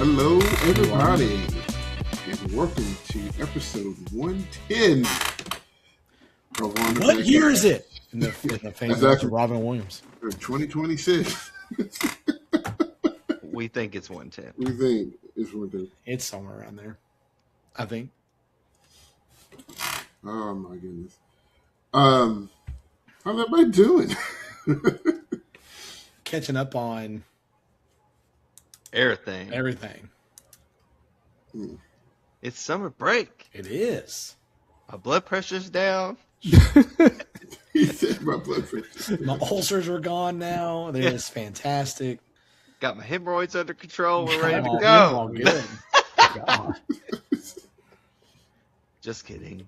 Hello, everybody, and welcome to episode 110 of On the What Back year End. is it? In the famous Exactly. Robin Williams. 2026. We think it's 110. We think it's 110. It's somewhere around there, I think. Oh my goodness. How's everybody doing? Catching up on Everything. It's summer break. it is. My blood pressure's down. He said my blood pressure. My ulcers are gone now. They're just fantastic. Got my hemorrhoids under control. We're ready All to go. all good. God. Just kidding.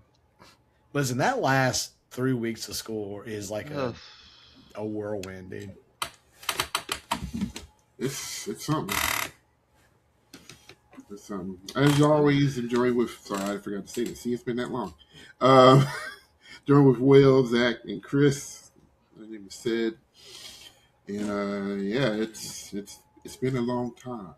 Listen, that last 3 weeks of school is like Ugh. a whirlwind, dude. It's something. It's something. As always, enjoy with. Sorry, I forgot to say this. See, it's been that long. Join with Will, Zach, and Chris. My name is Sid, and yeah, it's been a long time.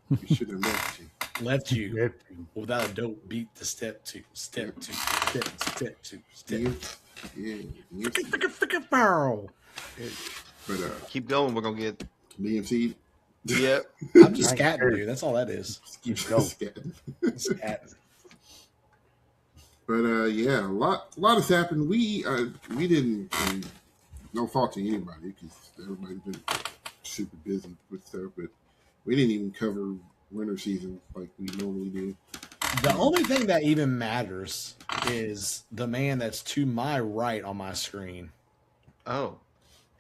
We should have left you. Left you without a dope beat to step two, step two, step two, step. Yeah. Frickin' barrel. But Keep going. We're going to get. BMC. Yep. I'm just scatting, dude. That's all that is. Keep Scatting. But yeah, a lot has happened. We didn't. No fault to anybody because everybody's been super busy with stuff, but we didn't even cover winter season like we normally do. The only thing that even matters is the man that's to my right on my screen. Oh.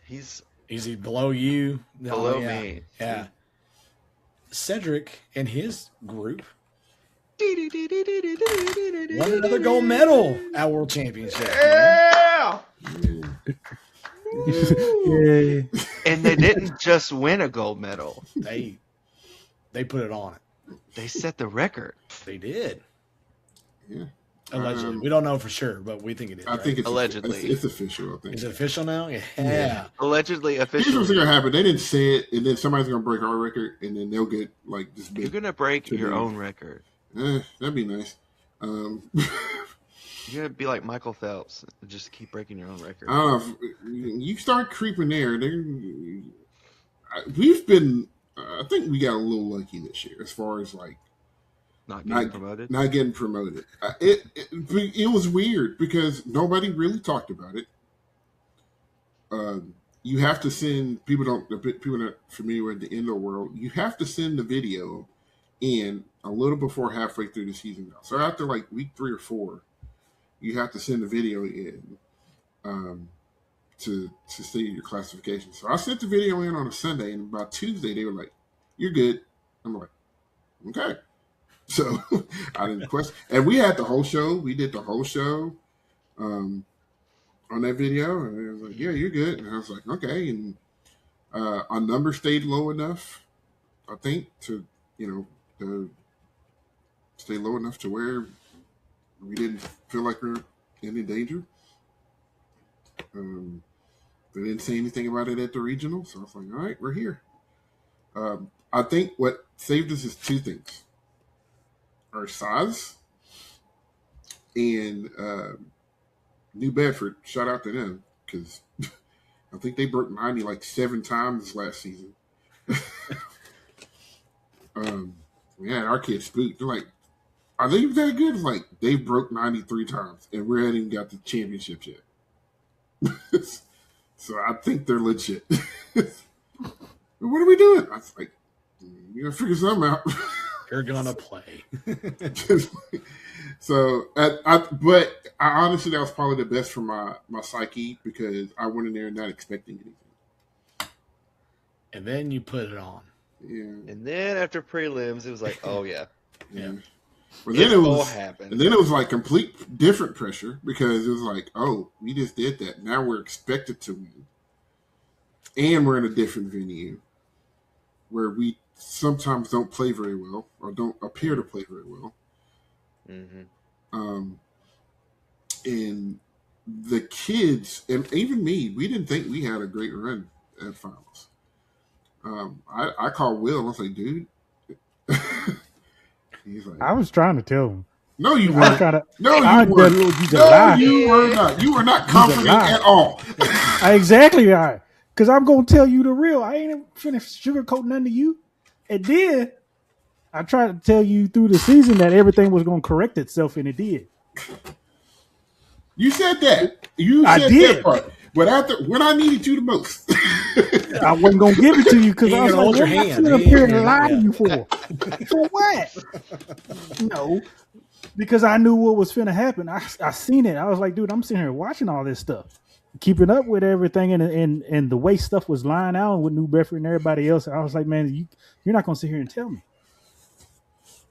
He's Is he below you? No, below yeah. me. Yeah. Cedric and his group won another gold medal at World Championship. Yeah! Yeah. And they didn't just win a gold medal. They put it on it. They set the record. They did. Yeah. Allegedly. We don't know for sure, but we think it is. I right? think it's Allegedly. It's official. I think. Is it official now? Yeah. Allegedly, Here's what's officially. gonna happen. They didn't say it, and then somebody's gonna break our record, and then they'll get like this big. You're going to break to your do. own record. That'd be nice. You're going to be like Michael Phelps. Just keep breaking your own record. I don't know. If you start creeping there. We've been. I think we got a little lucky this year as far as like Not getting promoted. not getting promoted. It was weird because nobody really talked about it. You have to send people not familiar with the indoor world. You have to send the video in a little before halfway through the season now. So after like week 3 or 4, you have to send the video in to see your classification. So I sent the video in on a Sunday, and by Tuesday they were like, "You're good." I'm like, "Okay." So I didn't question. And we had the whole show. We did the whole show on that video. And they was like, "Yeah, you're good." And I was like, "Okay." And our number stayed low enough, I think, to stay low enough to where we didn't feel like we were in any danger. They didn't say anything about it at the regional. So I was like, "All right, we're here." I think what saved us is 2 things. Our size and New Bedford, shout out to them because I think they broke 90 like 7 times last season. Yeah, our kids spooked. They're like, "Are they that good?" It's like they broke 93 times and we hadn't even got the championships yet. So I think they're legit. What are we doing? I was like, "You gotta figure something out." You're gonna play. So, but I honestly, that was probably the best for my psyche because I went in there not expecting anything. And then you put it on. Yeah. And then after prelims, it was like, oh, yeah. Yeah. Yeah. But then It all happened. and then it was like complete different pressure because it was like, oh, we just did that. Now we're expected to win. And we're in a different venue where we sometimes don't play very well or don't appear to play very well. Mm-hmm. And the kids, and even me, we didn't think we had a great run at finals. I called Will and I was like, dude, He's like, I was trying to tell him. no, you I weren't. kinda, No, I you weren't. you's a No, lie. you were not. You were not comforting lie. at all. Exactly right. Because I'm gonna tell you the real. I ain't finna sugarcoat nothing to you. And then I tried to tell you through the season that everything was gonna correct itself, and it did. You said that. You I said did. that part. But after when I needed you the most, I wasn't gonna give it to you because He I ain't was gonna like, hold "What your am I hand. sitting up He here ain't and gonna- lie to yeah. you for? For what? No, because I knew what was finna happen. I seen it. I was like, dude, I'm sitting here watching all this stuff, keeping up with everything, and the way stuff was lying out with New Bedford and everybody else. I was like, man, you're not gonna sit here and tell me.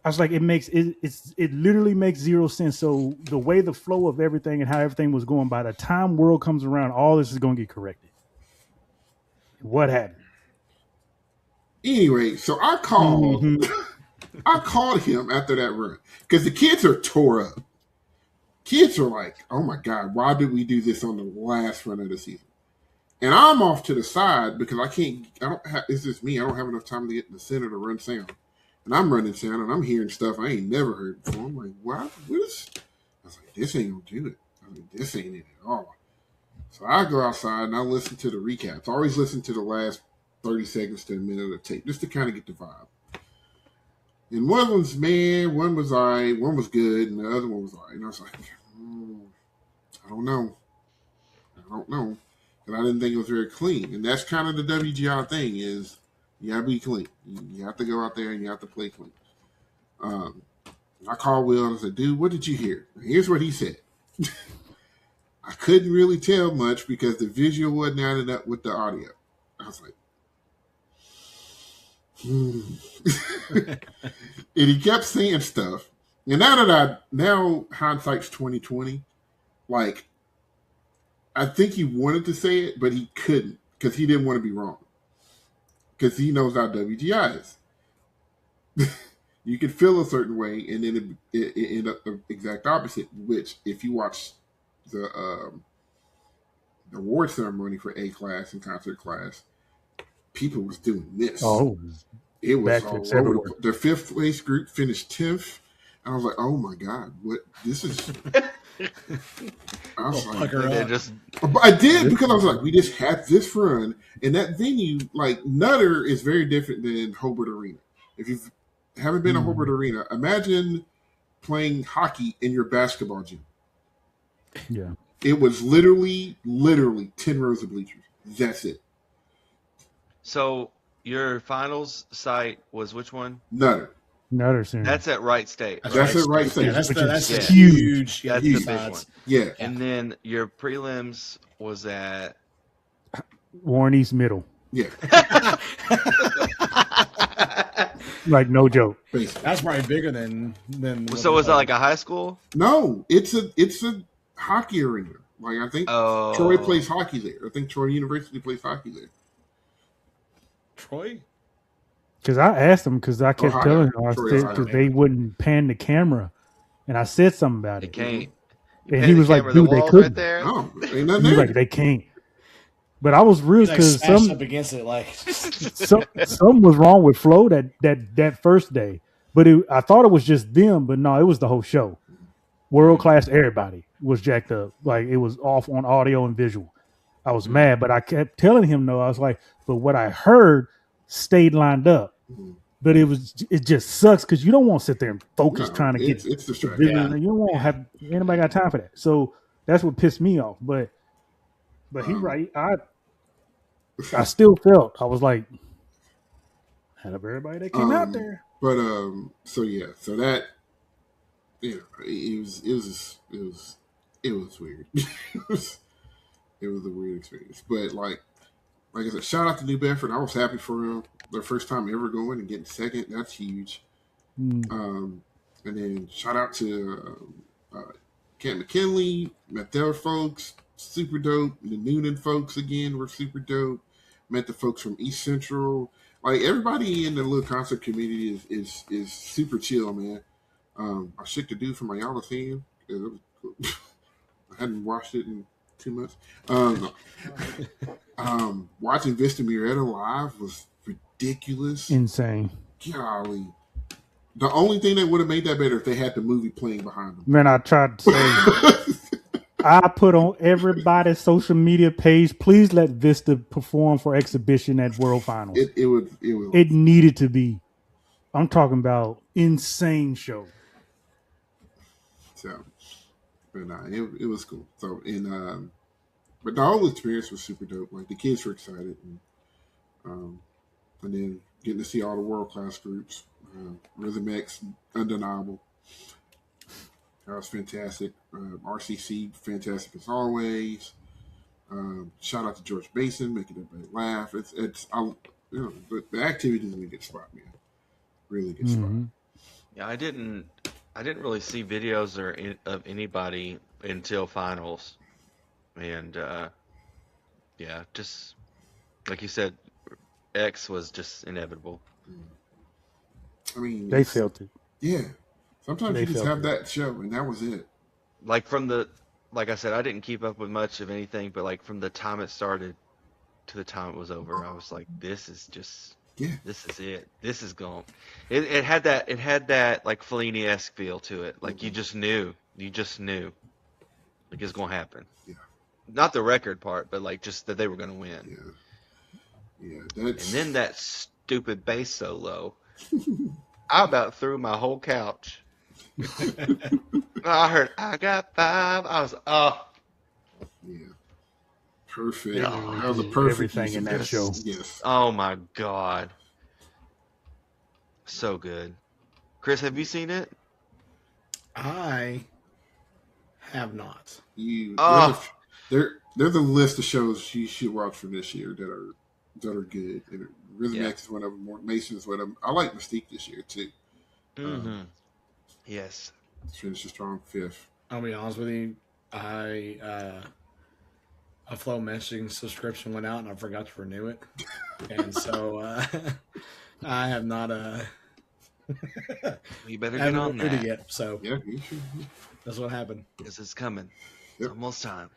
I was like, it literally makes zero sense. So the way the flow of everything and how everything was going, by the time world comes around, all this is gonna get corrected. What happened? anyway, so I called. Mhm. I called him after that run because the kids are tore up. Kids are like, "Oh my god, why did we do this on the last run of the season?" And I'm off to the side because I can't. I don't have. It's just me. I don't have enough time to get in the center to run sound. And I'm running sound and I'm hearing stuff I ain't never heard before. I'm like, what is? I was like, this ain't gonna do it. I mean, this ain't it at all. So I go outside and I listen to the recaps. I always listen to the last 30 seconds to a minute of the tape just to kind of get the vibe. And one was man, one was all right, one was good, and the other one was all right. And I was like, I don't know. And I didn't think it was very clean. And that's kind of the WGI thing is you gotta be clean. You have to go out there and you have to play clean. I called Will and I said, dude, what did you hear? Here's what he said. I couldn't really tell much because the visual wasn't adding up with the audio. I was like, and he kept saying stuff. And now hindsight's 2020. Like, I think he wanted to say it, but he couldn't because he didn't want to be wrong. Because he knows how WGI is. You can feel a certain way, and then it end up the exact opposite. Which, if you watch the award ceremony for A class and concert class, people was doing this. Oh, it was backflips all over. everywhere. The fifth place group finished 10th. And I was like, oh my god, what this is? I was like, Pucker They up. just but I did because I was like, we just had this run, and that venue, like Nutter, is very different than Hobart Arena. If you haven't been to Hobart Arena, imagine playing hockey in your basketball gym. Yeah. It was literally 10 rows of bleachers. That's it. so your finals site was which one? Nutter. Nutter Center. That's at Wright State. That's it right Yeah, there. that's Which that's is huge. Yeah, That's huge the big sides. one. Yeah. And then your prelims was at Warren East Middle. Yeah. Like, no joke. Basically. That's probably bigger than. So was that like a high school? No, it's a hockey arena. Like I think Oh, Troy plays hockey there. I think Troy University plays hockey there. Troy? Because I asked them, because I kept Ohio. telling them, I Troy, said, Ohio. because they wouldn't pan the camera. And I said something about They it. can't. And he was like, the dude, they walls couldn't. right there. No, ain't He nothing was there. like, they can't. But I was real He's like because smashed some up against it, like. something was wrong with Flo that first day. But I thought it was just them, but no, it was the whole show. World class, everybody was jacked up. Like, it was off on audio and visual. I was mad, but I kept telling him no. I was like, but what I heard stayed lined up. But it just sucks because you don't want to sit there and focus No, trying to get it's distracting. visual. You don't want to have anybody got time for that. So that's what pissed me off. But he right. I still felt, I was like, out of everybody that came out there. But so yeah, so that it was weird. it was a weird experience. But like I said, shout out to New Bedford. I was happy for them. Their first time ever going and getting second. That's huge. And then shout out to Kent McKinley, met their folks, super dope. The Noonan folks again were super dope. Met the folks from East Central. Like everybody in the little concert community is super chill, man. I shook the dude from Ayala theme. I hadn't watched it in 2 months. Watching Vista Muretta live was ridiculous. Insane. Golly. The only thing that would have made that better if they had the movie playing behind them. Man, I tried to say, I put on everybody's social media page, please let Vista perform for exhibition at World Finals. It Needed to be. I'm talking about insane show. So, but it was cool. So, but the whole experience was super dope. Like the kids were excited, and then getting to see all the world class groups. Rhythm X, undeniable. That was fantastic. RCC, fantastic as always. Shout out to George Mason, making everybody laugh. The activities in a good spot, man. Really good spot. Yeah, I didn't really see videos of anybody until finals, and yeah, just like you said, X was just inevitable. I mean, they felt it. Yeah, sometimes you just have that show, and that was it. Like like I said, I didn't keep up with much of anything, but like from the time it started to the time it was over, I was like, this is just. Yeah. This is it. This is gone. It had that like Fellini-esque feel to it. Like you just knew. Like it's gonna happen. Yeah. Not the record part, but like just that they were gonna win. Yeah. And then that stupid bass solo. I about threw my whole couch. I heard I got 5. I was Yeah. Perfect. Yeah. That was a perfect everything in that show. Yes. Oh my god. So good. Chris, have you seen it? I have not. There's a list of shows you should watch for this year that are good. And Rhythm X is one of them. Mason is one of them. I like Mystique this year too. Yes. Finished a strong 5th. I'll be honest with you. A Flow messaging subscription went out and I forgot to renew it, and so I have not. You better get on that. It yet, so Yeah, you should. that's what happened. Because it's coming. Yep. It's almost time.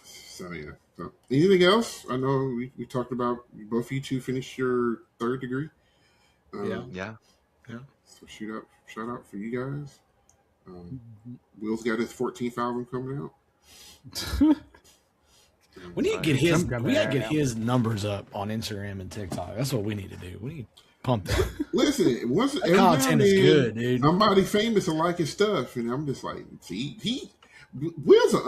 So yeah. So, anything else? I know we talked about both of you two finished your 3rd degree. Yeah. So shout out for you guys. Will's got his 14th album coming out. We need to get his numbers up on Instagram and TikTok. That's what we need to do. We need to pump that. Listen, every content is good, dude. Somebody famous will like his stuff, and I'm just like, see, Will's a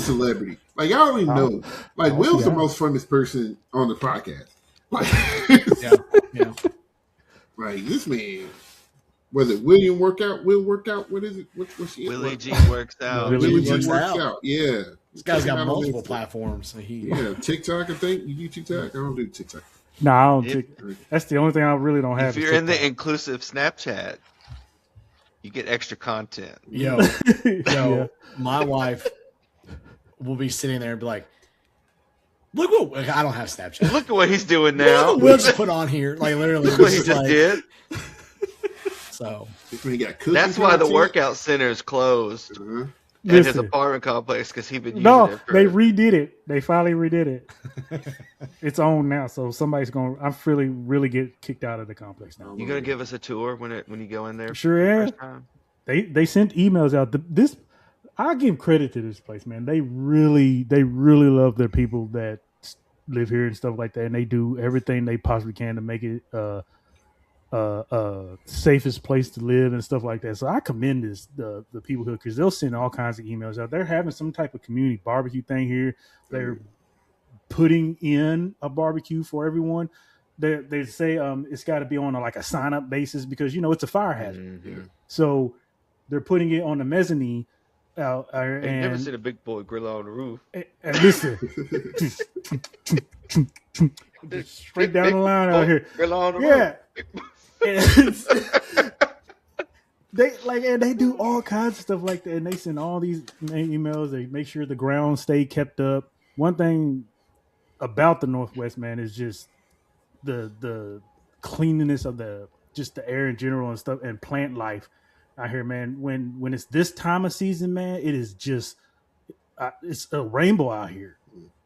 celebrity. Like I don't even know. Like Will's the most famous person on the podcast. Like, yeah. Like this man. Was it William Workout? Will Workout? What is it? What's he? Willie G works out. Willie G works out. Yeah. This guy's got multiple platforms. So TikTok, I think. You do TikTok? I don't do TikTok. No, I don't think that's the only thing I really don't have. If you're in the inclusive Snapchat, you get extra content. Yo, my wife will be sitting there and be like, look what I don't have Snapchat. Look at what he's doing now. Look what Will just put on here. Like literally what he just did. So that's why the workout center is closed at his apartment complex because he's been using it. They redid it. They finally redid it. It's on now, so somebody's going. I'm really get kicked out of the complex now. You gonna give us a tour when you go in there? Sure, yeah. They sent emails out. I give credit to this place, man. They really love their people that live here and stuff like that, and they do everything they possibly can to make it safest place to live and stuff like that. So I commend the people here because they'll send all kinds of emails out. They're having some type of community barbecue thing here. They're putting in a barbecue for everyone. They say it's got to be on a sign up basis because it's a fire hazard. Mm-hmm. So they're putting it on the mezzanine. And never seen a big boy grill on the roof. And listen, straight down the line out here. Grill on the roof. And they do all kinds of stuff like that, and they send all these emails. They make sure the ground stay kept up. One thing about the Northwest, man, is just the cleanliness of the air in general and stuff, and plant life out here, man. When it's this time of season, man, it is just it's a rainbow out here.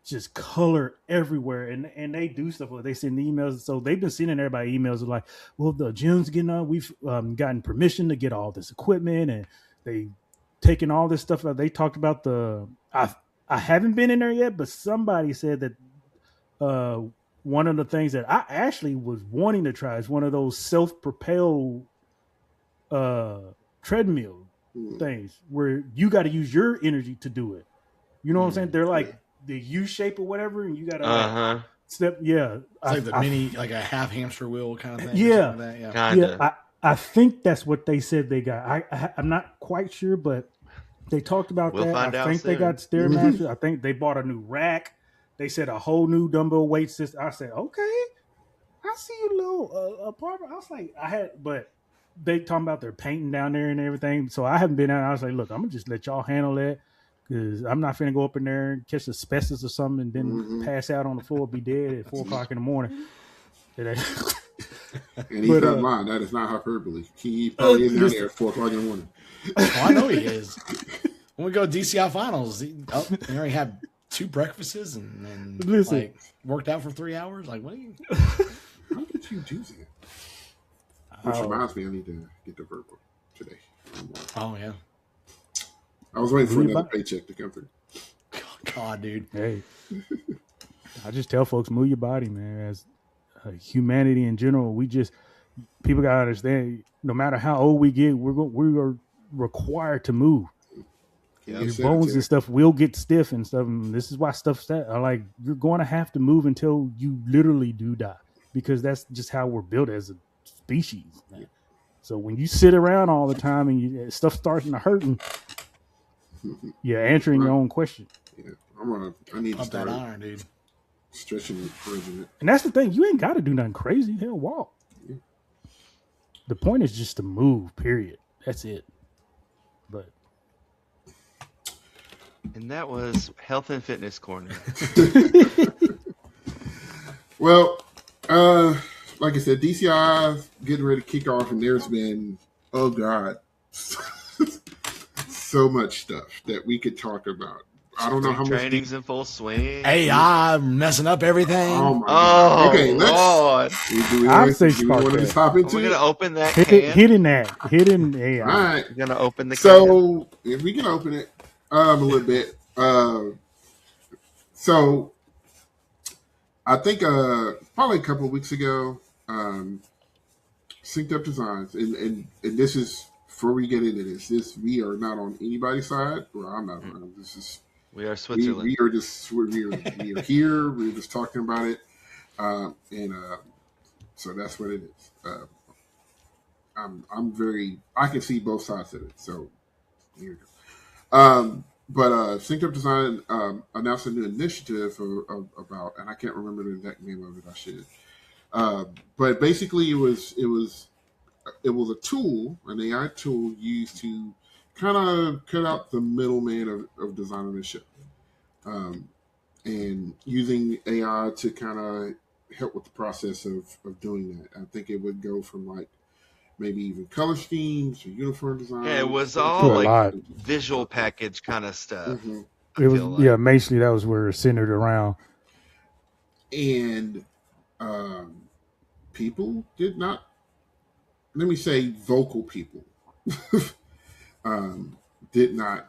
just color everywhere, and they do stuff like they send emails. So they've been sending everybody emails of like, well, the gym's getting on. We've gotten permission to get all this equipment, and they taking all this stuff. They talked about I haven't been in there yet, but somebody said that one of the things that I actually was wanting to try is one of those self-propelled treadmill things where you got to use your energy to do it. You know what I'm saying? They're like the U shape or whatever, and you got to like step. Yeah, it's like the mini, like a half hamster wheel kind of thing. Yeah, like that. Kinda. I think that's what they said they got. I'm not quite sure, but they talked about We'll that. find I out think they soon. got Stairmasters. I think they bought a new rack. They said a whole new dumbbell weight system. I said, okay, I see you little apartment. I was like, but they talking about their painting down there and everything. So I haven't been out. I was like, look, I'm gonna just let y'all handle that because I'm not finna go up in there and catch asbestos or something and then pass out on the floor, be dead at 4 o'clock in the morning. And he's not lying. That is not hyperbole. He probably is down there at 4 o'clock in the morning. Oh, I know he is. When we go to DCI finals, he already had 2 breakfasts and like worked out for 3 hours. Like, what? How did you do that? Which reminds me, I need to get the verbal today. Oh yeah. I was waiting for another paycheck to come through. God, dude. Hey, I just tell folks, move your body, man. As humanity in general, people gotta understand. No matter how old we get, we are required to move. Yeah, your bones and stuff will get stiff and stuff. And this is why you're going to have to move until you literally do die, because that's just how we're built as a species. Man. So when you sit around all the time and stuff starting to hurt, and you're answering your own question. Yeah, I need to start that iron, dude. Stretching regimen. And that's the thing. You ain't got to do nothing crazy. Hell, walk. Yeah. The point is just to move. Period. That's it. But. And that was Health and Fitness Corner. Well, like I said, DCI getting ready to kick off, and there's been, oh God, so much stuff that we could talk about. I don't know how much training's in full swing. AI messing up everything. Oh my God. Okay, Lord. Do we want to just hop into We're it? gonna open that hidden AI. All right. We're gonna open the can. So if we can open it a little bit. So I think probably a couple of weeks ago, Synced Up Designs, and this is before we get into this. We are not on anybody's side. Well, I'm not on. This is. We are Switzerland. We are just we are here. We're just talking about it, and so that's what it is. I'm very. I can see both sides of it. So here we go. But Synced Up Design announced a new initiative about, and I can't remember the exact name of it. I should. But basically, it was a tool, an AI tool used to kind of cut out the middleman of design ownership, and using AI to kind of help with the process of doing that. I think it would go from like maybe even color schemes or uniform design. Yeah, it was all like visual package kind of stuff. Mm-hmm. It was basically that was where it centered around. And people did not. Let me say, vocal people did not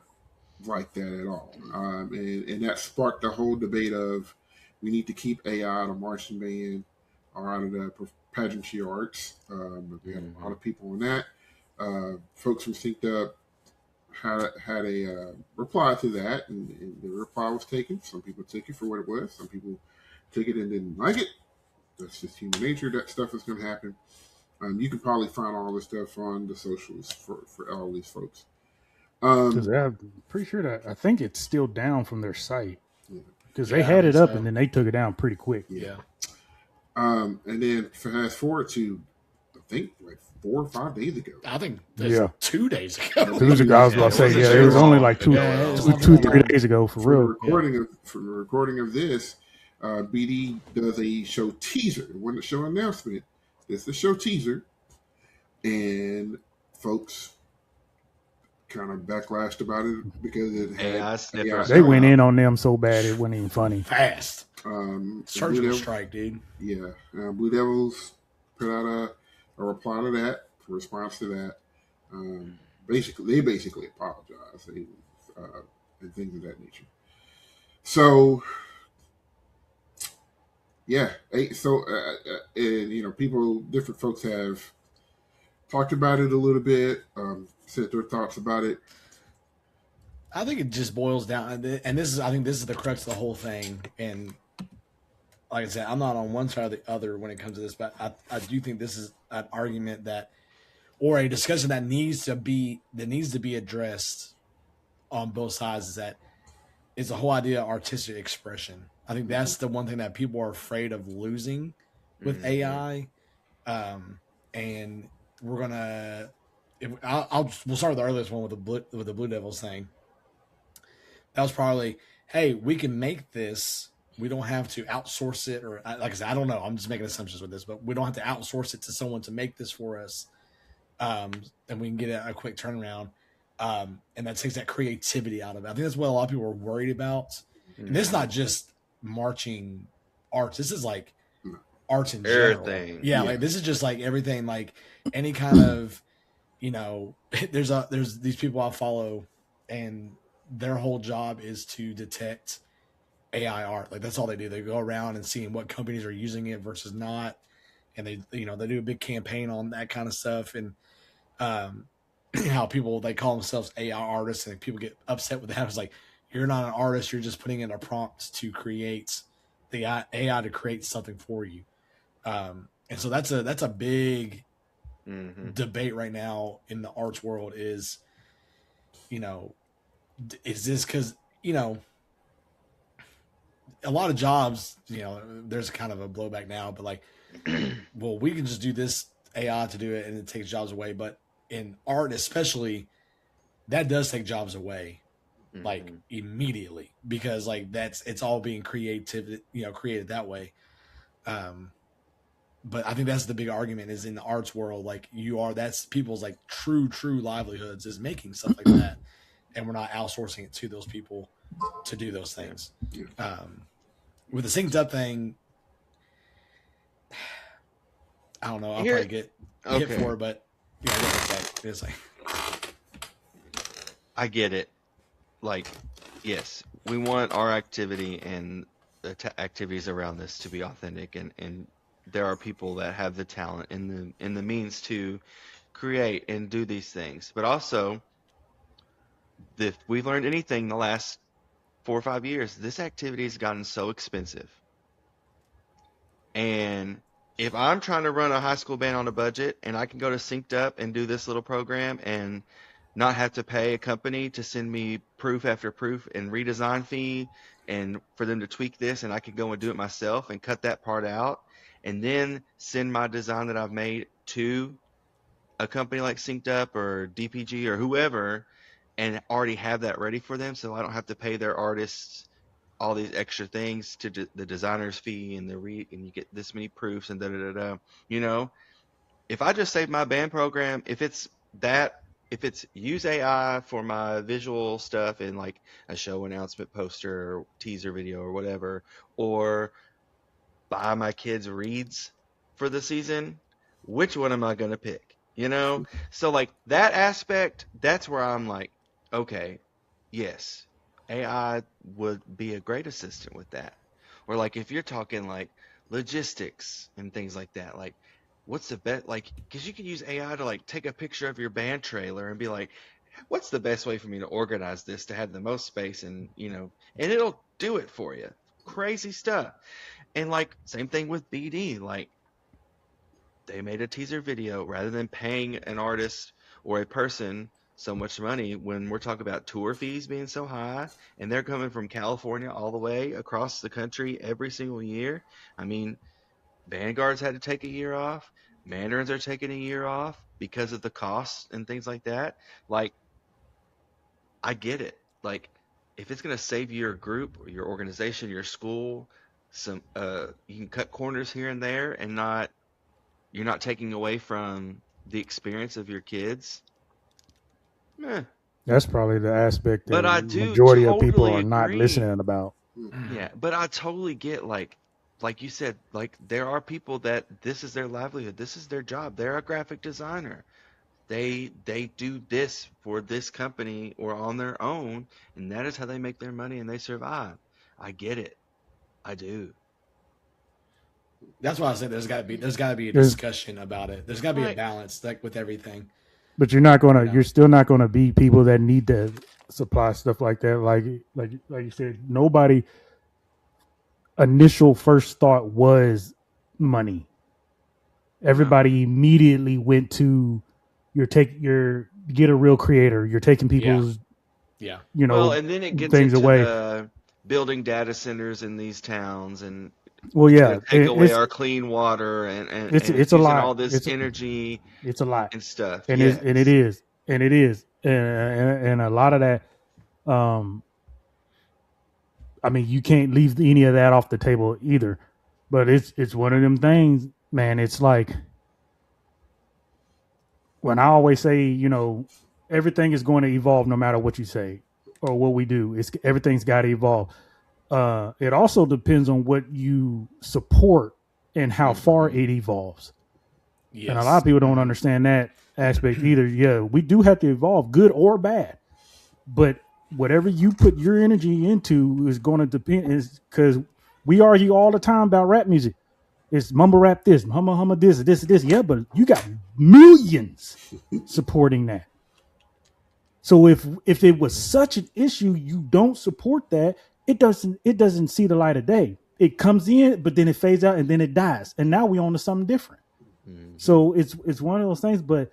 like that at all, and that sparked the whole debate of we need to keep AI out of marching band or out of the pageantry arts. We had a lot of people on that. Folks from Synced Up had a reply to that, and the reply was taken. Some people took it for what it was. Some people took it and didn't like it. That's just human nature. That stuff is going to happen. You can probably find all this stuff on the socials for all these folks. Because I'm pretty sure that I think it's still down from their site. Because they had it up and then they took it down pretty quick. Yeah. And then fast forward to, I think, like 4 or 5 days ago. I think 2 days ago. 2 days ago, I was about to say, it was only like 3 days ago for real. For the recording of this, BD does a show teaser. It wasn't a show announcement. It's the show teaser. And folks, kind of backlashed about it because it had AI sniffers. They went in on them so bad it wasn't even funny. Fast. Blue Surgical Devil- strike, dude. Yeah, Blue Devils put out a reply to that, a response to that. They basically apologized and things of that nature. So, yeah. So, and people, different folks have talked about it a little bit, said their thoughts about it. I think it just boils down, and I think this is the crux of the whole thing. And like I said, I'm not on one side or the other when it comes to this, but I do think this is an argument or a discussion that needs to be addressed on both sides. Is that it's the whole idea of artistic expression. I think that's the one thing that people are afraid of losing with AI. And we're gonna, we'll start with the earliest one with the Blue Devils thing. That was probably, hey, we can make this. We don't have to outsource it, or like I said, I don't know. I'm just making assumptions with this, but we don't have to outsource it to someone to make this for us. And we can get a quick turnaround. And that takes that creativity out of it. I think that's what a lot of people are worried about. And this is not just marching arts. This is like arts in general. Everything. Yeah, like this is just like everything, like any kind of, there's these people I follow, and their whole job is to detect AI art. Like that's all they do. They go around and seeing what companies are using it versus not. And they do a big campaign on that kind of stuff. And, how people, they call themselves AI artists, and people get upset with that. It's like, you're not an artist. You're just putting in a prompt to create the AI to create something for you. And so that's a big debate right now in the arts world is this because, a lot of jobs, there's kind of a blowback now, but like, well, we can just do this AI to do it and it takes jobs away. But in art, especially, that does take jobs away, like immediately, because like it's all being created that way. But I think that's the big argument is in the arts world, like that's people's like true livelihoods is making stuff like that. And we're not outsourcing it to those people to do those things. With the synced up thing, I don't know. I'll probably get hit for it, but yeah, it's like I get it. Like, yes, we want our activity and the activities around this to be authentic, and there are people that have the talent and the means to create and do these things. But also, if we've learned anything the last 4 or 5 years, this activity has gotten so expensive. And if I'm trying to run a high school band on a budget and I can go to Synced Up and do this little program and not have to pay a company to send me proof after proof and redesign fee and for them to tweak this, and I could go and do it myself and cut that part out and then send my design that I've made to a company like Synced Up or DPG or whoever and already have that ready for them, so I don't have to pay their artists all these extra things to the designer's fee and and you get this many proofs and if I just save my band program, if it's use AI for my visual stuff in like a show announcement poster or teaser video or whatever, or buy my kids reads for the season, which one am I going to pick? So like that aspect, that's where I'm like, okay, yes, AI would be a great assistant with that. Or like if you're talking like logistics and things like that, like what's the best, like, because you can use AI to like take a picture of your band trailer and be like, what's the best way for me to organize this to have the most space, and and it'll do it for you. Crazy stuff. And like same thing with BD, like they made a teaser video rather than paying an artist or a person so much money when we're talking about tour fees being so high, and they're coming from California all the way across the country every single year. I mean, Vanguards had to take a year off. Mandarins are taking a year off because of the costs and things like that. Like, I get it. Like, if it's going to save your group or your organization, your school, you can cut corners here and there and you're not taking away from the experience of your kids. Yeah, That's probably the aspect that But I the do majority of people totally are not agree. listening about. Yeah, but I totally get like you said, like there are people that this is their livelihood, this is their job. They're a graphic designer. They do this for this company or on their own, and that is how they make their money and they survive. I get it. I do. That's why I said there's got to be a There's- discussion about it. There's got to be a Right. balance, like with everything. But you're not gonna. Yeah. You're still not gonna be people that need to supply stuff like that. Like you said, nobody. Initial first thought was money. Everybody immediately went to get a real creator. You're taking people's Yeah. Well, and then it gets things into away. the building data centers in these towns and Well, yeah, to take away our clean water and it's a using lot. all this It's energy a lot, and stuff. and Yes. it is, and a lot of that. I mean, you can't leave any of that off the table either. But it's one of them things, man. It's like when I always say, everything is going to evolve no matter what you say or what we do. Everything's got to evolve. It also depends on what you support and how far it evolves. Yes. And a lot of people don't understand that aspect either. Yeah, we do have to evolve, good or bad. But whatever you put your energy into is going to depend, is because we argue all the time about rap music. It's mumble rap this, humma this. Yeah, but you got millions supporting that. So if it was such an issue, you don't support that, it doesn't see the light of day. It comes in, but then it fades out and then it dies. And now we're on to something different. Mm-hmm. So it's one of those things, but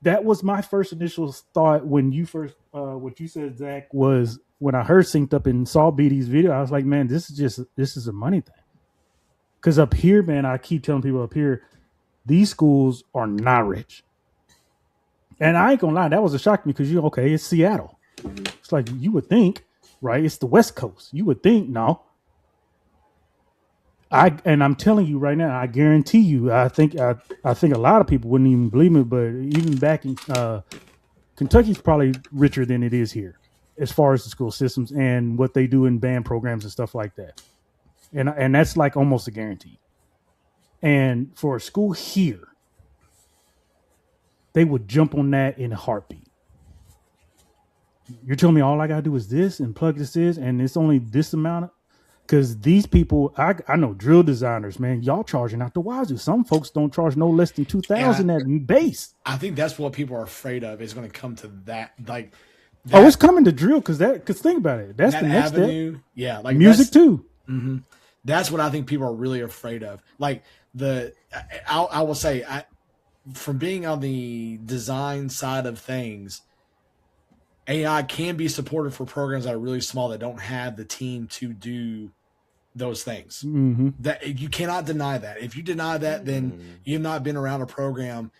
that was my first initial thought when you first what you said, Zach, was when I heard Synced Up and saw BD's video, I was like, man, this is a money thing. Because up here, man, I keep telling people up here, these schools are not rich. And I ain't gonna lie, that was a shock to me because it's Seattle. It's like you would think, right? It's the West Coast. You would think, no. I'm telling you right now, I guarantee you, I think a lot of people wouldn't even believe me, but even back in Kentucky's probably richer than it is here, as far as the school systems and what they do in band programs and stuff like that. And that's like almost a guarantee. And for a school here, they would jump on that in a heartbeat. You're telling me all I gotta do is this and plug this in, and it's only this amount? Because these people, I know drill designers, man, y'all charging out the wazoo. Some folks don't charge no less than $2,000 at base. I think that's what people are afraid of is going to come to that. Like, it's coming to drill because think about it. That's that the next avenue, step. Yeah, like music too. Mm-hmm. That's what I think people are really afraid of. Like I will say, from being on the design side of things, AI can be supported for programs that are really small that don't have the team to do those things. Mm-hmm. That you cannot deny that. If you deny that, then you've not been around a program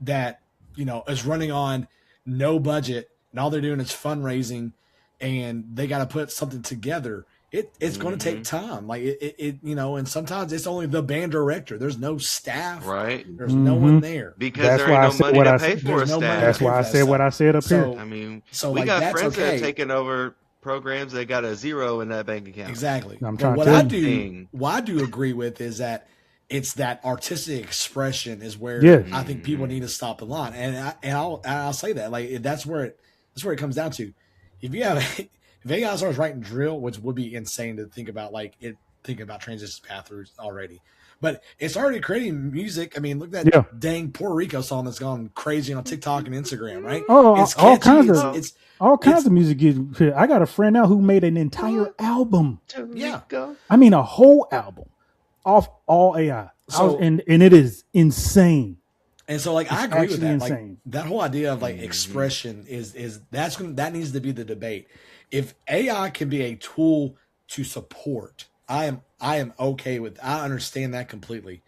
that is running on no budget and all they're doing is fundraising, and they got to put something together. It's going to take time. Like and sometimes it's only the band director. There's no staff. Right. There's no one there because there ain't no money to pay for a staff. That's why I said what I said up here. I mean, so we like, got that's friends that okay. have taken over programs that got a zero in that bank account. Exactly. What I do agree with is that it's that artistic expression is where I think people need to stop the line, and I'll say that like that's where it comes down to. If AI starts writing drill, which would be insane to think about, thinking about transition path throughs already, but it's already creating music. I mean, look at that dang Puerto Rico song that's gone crazy on TikTok and Instagram, right? Oh, it's all catchy, kinds of music. I got a friend now who made an entire album. Yeah, I mean a whole album off all AI. And it is insane. And so, like, I agree with that. Insane. Like, that whole idea of expression that needs to be the debate. If AI can be a tool to support, I am okay with. I understand that completely.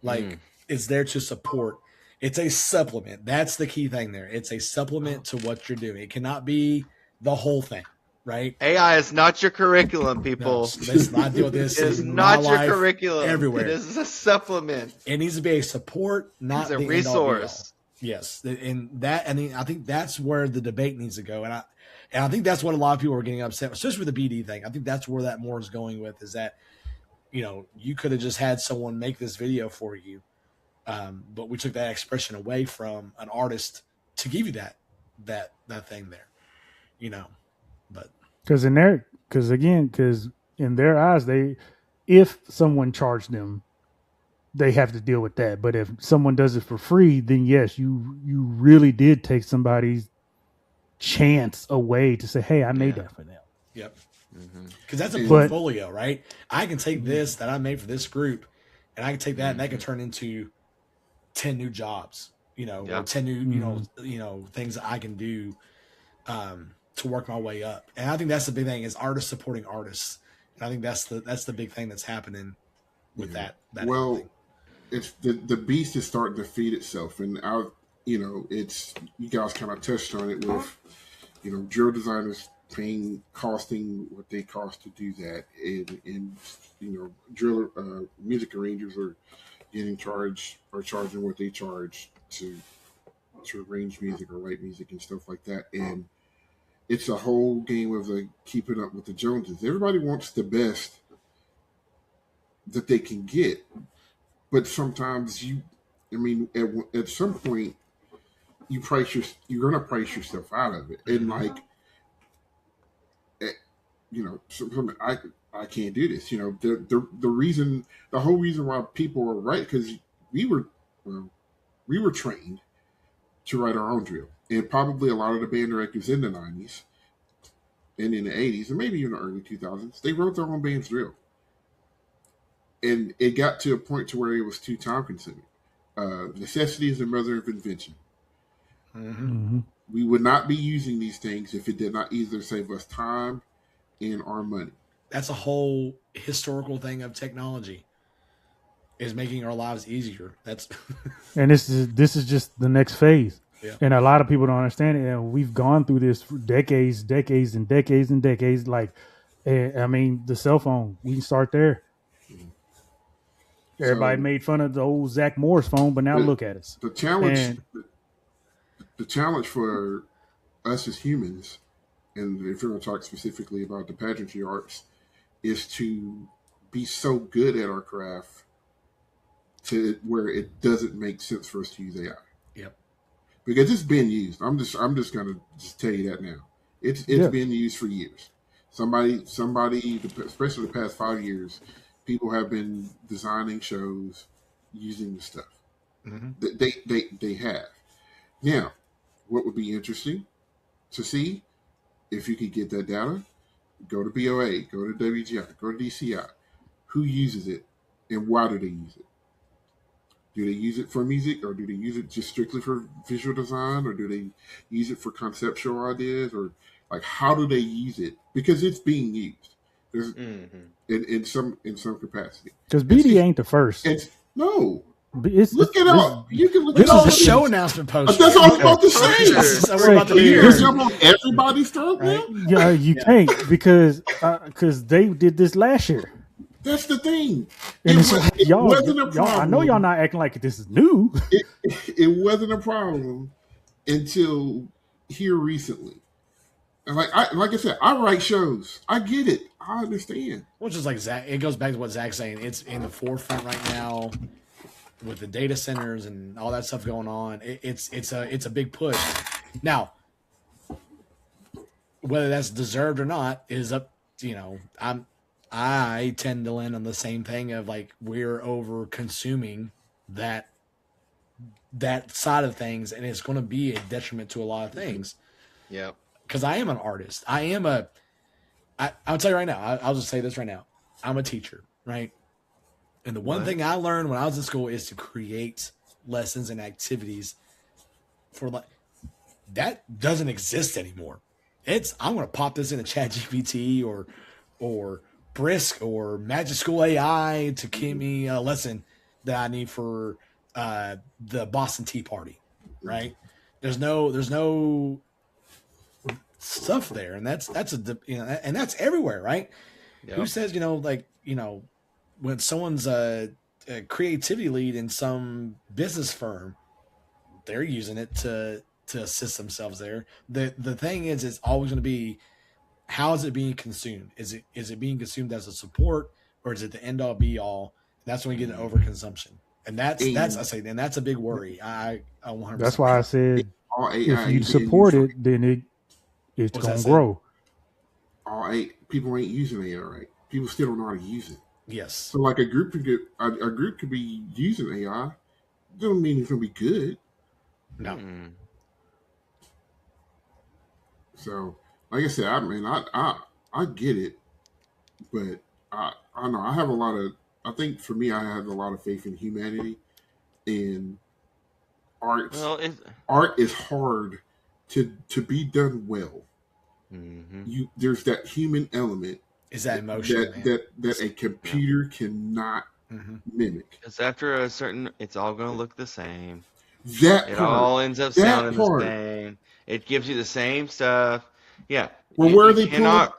Like, it's there to support. It's a supplement. That's the key thing there. It's a supplement to what you're doing. It cannot be the whole thing, right? AI is not your curriculum, people. I deal with this. It is not your curriculum. Everywhere. It is a supplement. It needs to be a support, not a the resource. Yes, I think that's where the debate needs to go, and I think that's what a lot of people are getting upset, especially with the BD thing. I think that's where that more is going with, is that, you know, you could have just had someone make this video for you, but we took that expression away from an artist to give you that thing there, you know. But because in their eyes, if someone charged them, they have to deal with that. But if someone does it for free, then yes, you really did take somebody's chance away to say, hey, I made that for them. Yep. Because that's a portfolio, right? I can take this that I made for this group, and I can take that and that can turn into 10 new jobs, you know, or 10 new, you know, things that I can do to work my way up. And I think that's the big thing, is artists supporting artists. And I think that's the big thing that's happening with that. Well, thing. It's the beast is starting to feed itself, and you know, it's, you guys kind of touched on it with, you know, drill designers costing what they cost to do that, and you know, drill music arrangers are charging what they charge to arrange music or write music and stuff like that, and it's a whole game of keeping up with the Joneses. Everybody wants the best that they can get. But sometimes at some point, you're going to price yourself out of it. And you know, I can't do this. You know, the whole reason why people are right, because we were trained to write our own drill. And probably a lot of the band directors in the 90s and in the 80s and maybe in the early 2000s, they wrote their own band's drill. And it got to a point to where it was too time consuming. Necessity is the mother of invention. We would not be using these things if it did not either save us time and our money. That's a whole historical thing of technology, is making our lives easier. That's and this is just the next phase. Yeah. And a lot of people don't understand it. And we've gone through this for decades. Like, I mean, the cell phone, we can start there. Everybody made fun of the old Zach Morris phone, but now look at us. The challenge for us as humans, and if you're going to talk specifically about the pageantry arts, is to be so good at our craft to where it doesn't make sense for us to use AI. Yep. Because it's been used. I'm just going to tell you that now. It's been used for years. Somebody, especially the past 5 years, people have been designing shows using the stuff. They have. Now, what would be interesting to see, if you could get that data, go to BOA, go to WGI, go to DCI. Who uses it and why do they use it? Do they use it for music, or do they use it just strictly for visual design, or do they use it for conceptual ideas, or like how do they use it? Because it's being used. There's in some capacity. Because BD ain't the first. No. Look it up. You can look this it up. This is a show announcement post. That's all I'm about to say. We're about to hear. You jump on everybody's throat now? Yeah, you can't, because they did this last year. That's the thing. And it wasn't a problem. I know y'all not acting like this is new. It wasn't a problem until here recently. And like I said, I write shows. I get it. I understand. Well, just like Zach, it goes back to what Zach's saying. It's in the forefront right now with the data centers and all that stuff going on. It's a big push. Now, whether that's deserved or not is up. You know, I tend to land on the same thing of like, we're over consuming that side of things, and it's going to be a detriment to a lot of things. Yeah. Because I am an artist. I'll tell you right now, I'll just say this right now. I'm a teacher, right? And the one thing I learned when I was in school is to create lessons and activities for that doesn't exist anymore. I'm going to pop this into ChatGPT or Brisk or Magic School AI to give me a lesson that I need for the Boston Tea Party, right? There's no stuff there, and that's and that's everywhere, right? Yep. Who says when someone's a creativity lead in some business firm, they're using it to assist themselves there. The thing is, it's always going to be, how is it being consumed? Is it being consumed as a support, or is it the end all be all? That's when we get an overconsumption, and that's a big worry. I 100%. That's why I said all AI if you is support used it, then it's What's gonna that grow. all people ain't using AI right. People still don't know how to use it. Yes. So like a group could be using AI. Doesn't mean it's gonna be good. No. So like I said, I get it, but I know I have a lot of. I think for me, I have a lot of faith in humanity, and art. Well, Art is hard to be done well. There's that human element. Is that emotion that a computer cannot mimic. Because after a certain, it's all going to look the same. That it part, all ends up sounding the same. It gives you the same stuff. Yeah. Well, where are they pulling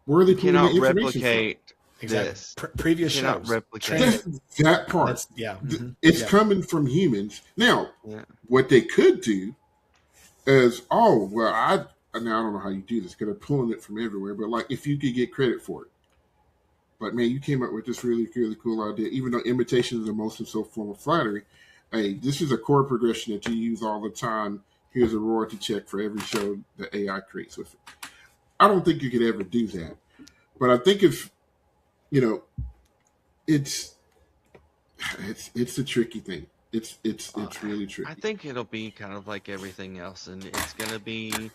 the information replicate from? this. Previous cannot shows. replicate that part. It's coming from humans. Now, what they could do is, I don't know how you do this because they're pulling it from everywhere, but like if you could get credit for it. But man, you came up with this really, really cool idea. Even though imitation is the most and so form of flattery, hey, this is a chord progression that you use all the time. Here's a royalty check for every show that AI creates with it. I don't think you could ever do that. But I think if, it's a tricky thing. It's really tricky. I think it'll be kind of like everything else, and it's going to be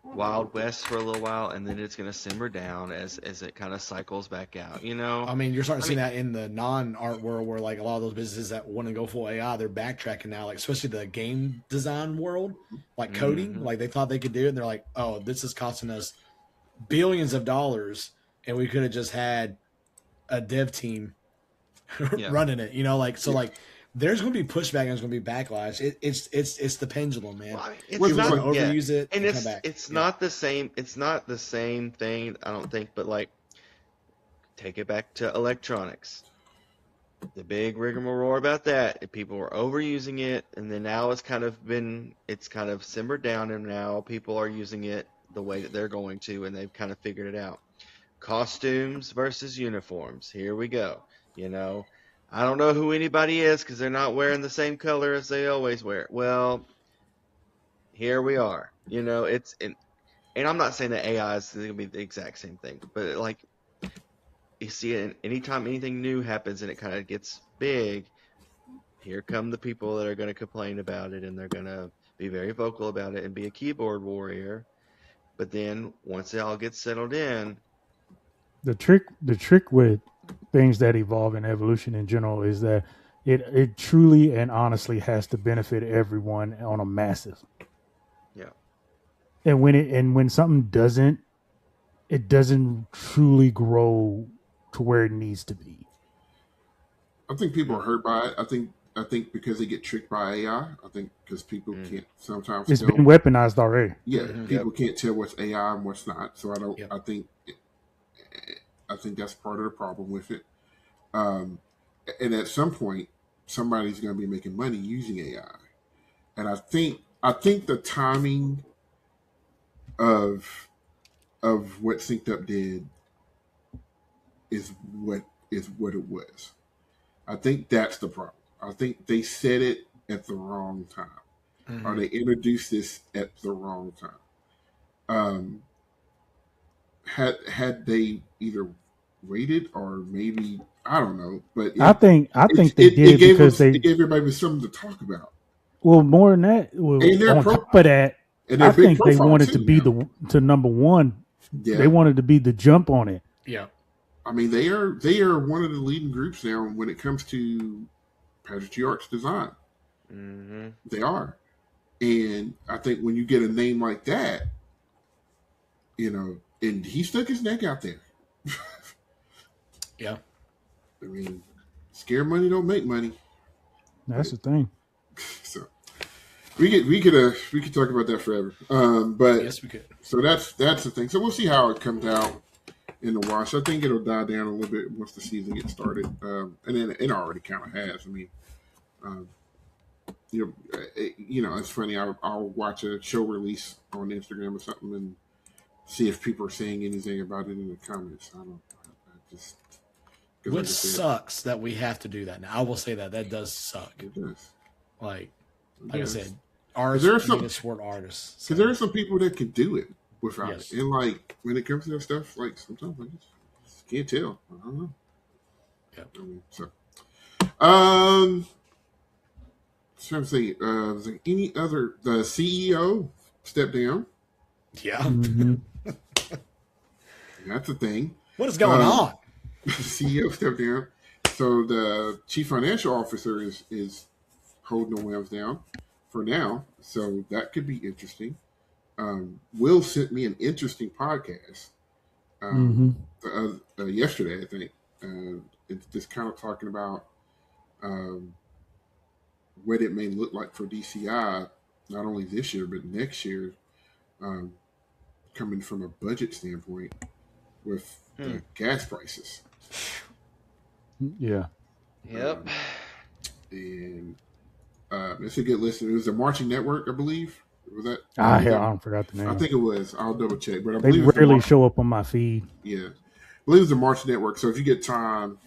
Wild West for a little while, and then it's going to simmer down as it kind of cycles back out, I mean, you're starting to see that in the non-art world where, like, a lot of those businesses that want to go full AI, they're backtracking now, like, especially the game design world, like coding. Like, they thought they could do it, and they're like, oh, this is costing us billions of dollars, and we could have just had a dev team running it, there's going to be pushback and there's going to be backlash. It's the pendulum, man. Well, it's not overuse it, and it's not the same. It's not the same thing, I don't think. But like, take it back to electronics. The big rigmarole about that. People were overusing it, and then now it's kind of simmered down, and now people are using it the way that they're going to, and they've kind of figured it out. Costumes versus uniforms. Here we go. I don't know who anybody is because they're not wearing the same color as they always wear. Well, here we are. And I'm not saying that AI is going to be the exact same thing, but like you see it anytime anything new happens and it kind of gets big, here come the people that are going to complain about it, and they're going to be very vocal about it and be a keyboard warrior. But then once it all gets settled in, the trick with things that evolve in evolution in general is that it truly and honestly has to benefit everyone on a massive. Yeah. And when something doesn't truly grow to where it needs to be. I think people are hurt by it. I think because they get tricked by AI. I think because people can't sometimes. It's been weaponized already. Yeah, people can't tell what's AI and what's not. So I don't. Yep. I think that's part of the problem with it. And at some point, somebody's going to be making money using AI. And I think the timing of what Synced Up did is what it was. I think that's the problem. I think they said it at the wrong time, or they introduced this at the wrong time. Had they either waited or maybe I don't know, but I think they did because they gave everybody something to talk about. Well, more than that, on top of that, I think they wanted to be the number one. Yeah. They wanted to be the jump on it. Yeah, I mean they are one of the leading groups now when it comes to pageantry arts design. Mm-hmm. They are, and I think when you get a name like that, and he stuck his neck out there. Yeah. I mean, scare money don't make money. That's the thing. So we could talk about that forever. But yes, we could. So that's the thing. So we'll see how it comes out in the wash. I think it'll die down a little bit once the season gets started, and then it already kind of has. I mean, it's funny. I'll watch a show release on Instagram or something and see if people are saying anything about it in the comments. I just Which sucks that we have to do that now. I will say that does suck. It does. Like I said, artists need to support artists. Because there are some people that can do it without it, and like when it comes to that stuff, like sometimes I just can't tell. I don't know. Yeah. Trying to say, was there any other? The CEO stepped down. Yeah. Mm-hmm. That's a thing. What is going on? The CEO stepped down. So the chief financial officer is holding the wheels down for now. So that could be interesting. Will sent me an interesting podcast yesterday, I think. It's just kind of talking about what it may look like for DCI, not only this year, but next year, coming from a budget standpoint with gas prices. Yeah. Yep. And it's a good listen. It was the Marching Network, I believe. Was that? I forgot the name. I think it was. I'll double check. But I they believe rarely show up on my feed. Yeah. I believe it's the Marching Network. So if you get time,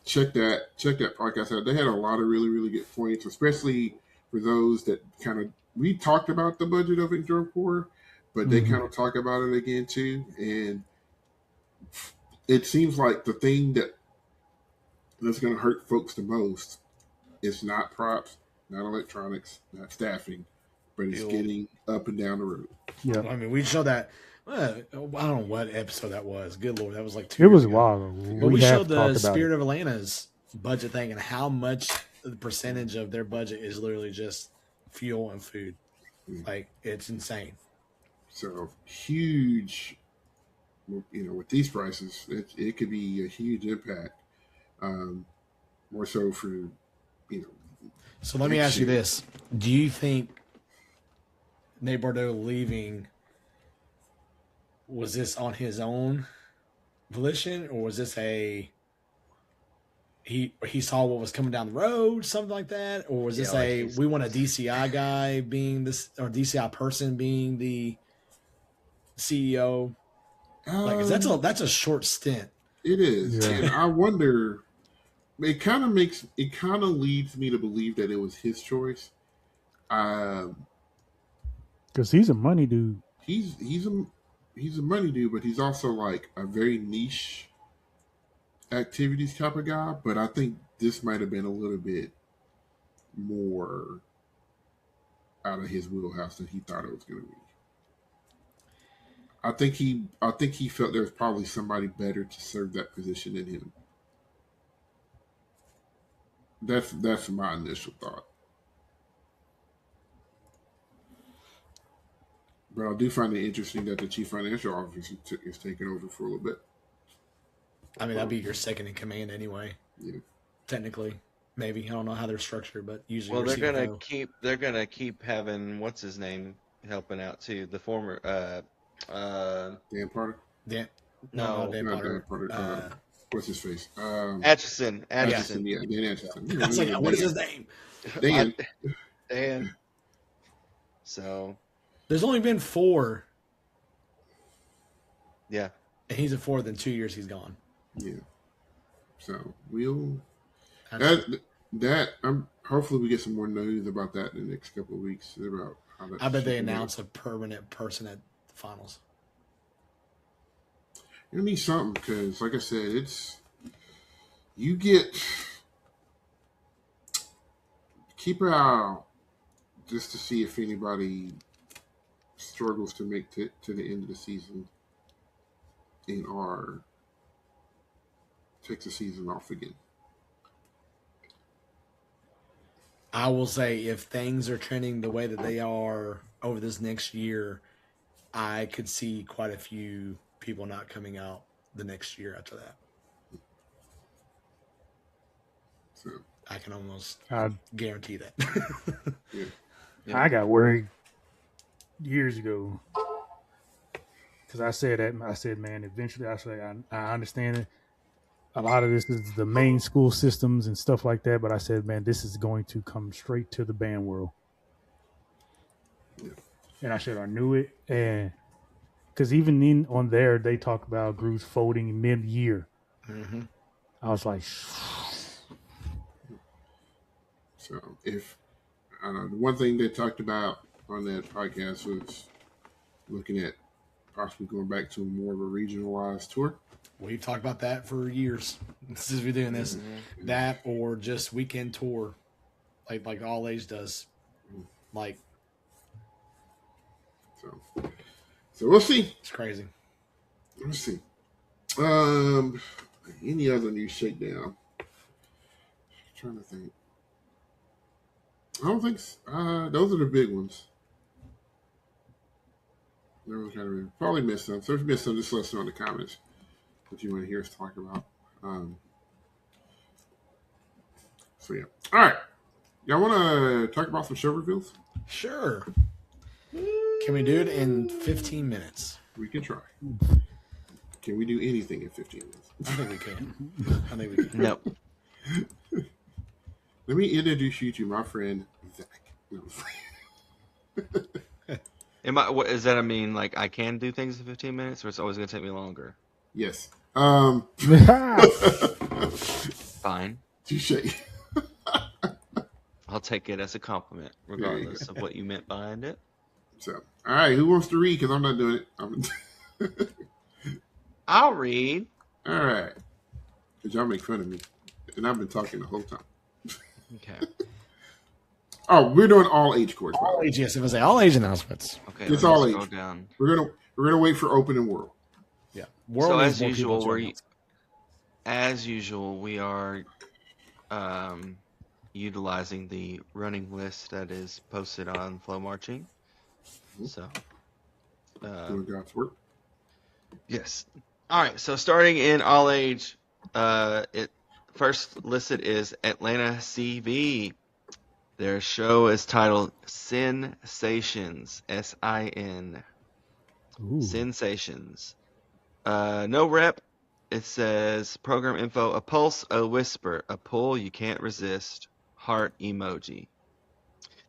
check that podcast out. They had a lot of really, really good points, especially for those that we talked about the budget of Endure Core, but they kind of talk about it again too. And it seems like the thing that's going to hurt folks the most is not props, not electronics, not staffing, but it's getting up and down the road. Yeah. I mean, we showed that. I don't know what episode that was. Good Lord, that was like 2 It years was a ago. while ago. But we showed the talked about Spirit it. of Atlanta's budget thing and how much the percentage of their budget is literally just fuel and food. Like, it's insane. So huge, with these prices, it could be a huge impact. More so for, So let me ask you this. Do you think Nate Bordeaux leaving, was this on his own volition, or was this he saw what was coming down the road, something like that? Or was this we want a DCI guy being this, or DCI person being the CEO? Like, 'cause that's a short stint. It is. Yeah. And I wonder, it kind of leads me to believe that it was his choice. Because he's a money dude. He's a money dude, but he's also like a very niche activities type of guy. But I think this might have been a little bit more out of his wheelhouse than he thought it was going to be. I think he felt there was probably somebody better to serve that position than him. That's my initial thought. But I do find it interesting that the chief financial officer is taking over for a little bit. I mean, that'd be your second in command anyway. Yeah. Technically, maybe. I don't know how they're structured, but usually. Well, they're gonna keep having what's his name helping out too. The former Dan Potter. No, Dan Not Potter. Dan Potter. What's his face? Atchison. Atchison. Yeah, Dan Atchison. I was like, what is his name? Dan. So. There's only been 4. Yeah. And he's at 4. Then 2 years he's gone. Yeah. So we'll hopefully we get some more news about that in the next couple of weeks about how that. I bet they announce a permanent person at the finals. You need something because, like I said, keep an eye out just to see if anybody struggles to make to the end of the season and takes the season off again. I will say, if things are trending the way that they are over this next year, I could see quite a few people not coming out the next year after that. So I can almost guarantee that. yeah. I got worried years ago because I said, man, eventually I said, I understand it. a lot of this is the main school systems and stuff like that. But I said, man, this is going to come straight to the band world. Yeah. And I said, I knew it. And because even on there, they talk about groups folding mid-year. Mm-hmm. I was like, So if I don't know, the one thing they talked about on that podcast was looking at possibly going back to more of a regionalized tour. We've talked about that for years since we're doing this. Mm-hmm. That or just weekend tour, like All Age does. Like, So we'll see. it's crazy. Let's see. Any other new shakedown? I'm trying to think. I don't think those are the big ones. Probably missed some. So if you missed some, just let us know in the comments what you want to hear us talk about. So yeah. All right. Y'all want to talk about some show reveals? Sure. Can we do it in 15 minutes? We can try. Can we do anything in 15 minutes? I think we can. No. Let me introduce you to my friend Zach. No. What does that mean? Like I can do things in 15 minutes, or it's always going to take me longer? Yes. Fine. Touche. I'll take it as a compliment, regardless of what you meant behind it. So, all right, who wants to read? Because I'm not doing it. I'll read. All right. Because y'all make fun of me. And I've been talking the whole time. Okay. Oh, we're doing all age course. All age, yes. If I say all age announcements. Okay. It's let me all scroll age. down. We're gonna wait for open and world. Yeah. So needs as more usual, people to we are utilizing the running list that is posted on Flow Marching. So, Doing God's work. yes. All right. So starting in all age, it first listed is Atlanta CV. Their show is titled Sensations. SIN. ooh. Sensations. No rep. It says program info: a pulse, a whisper, a pull you can't resist. Heart emoji.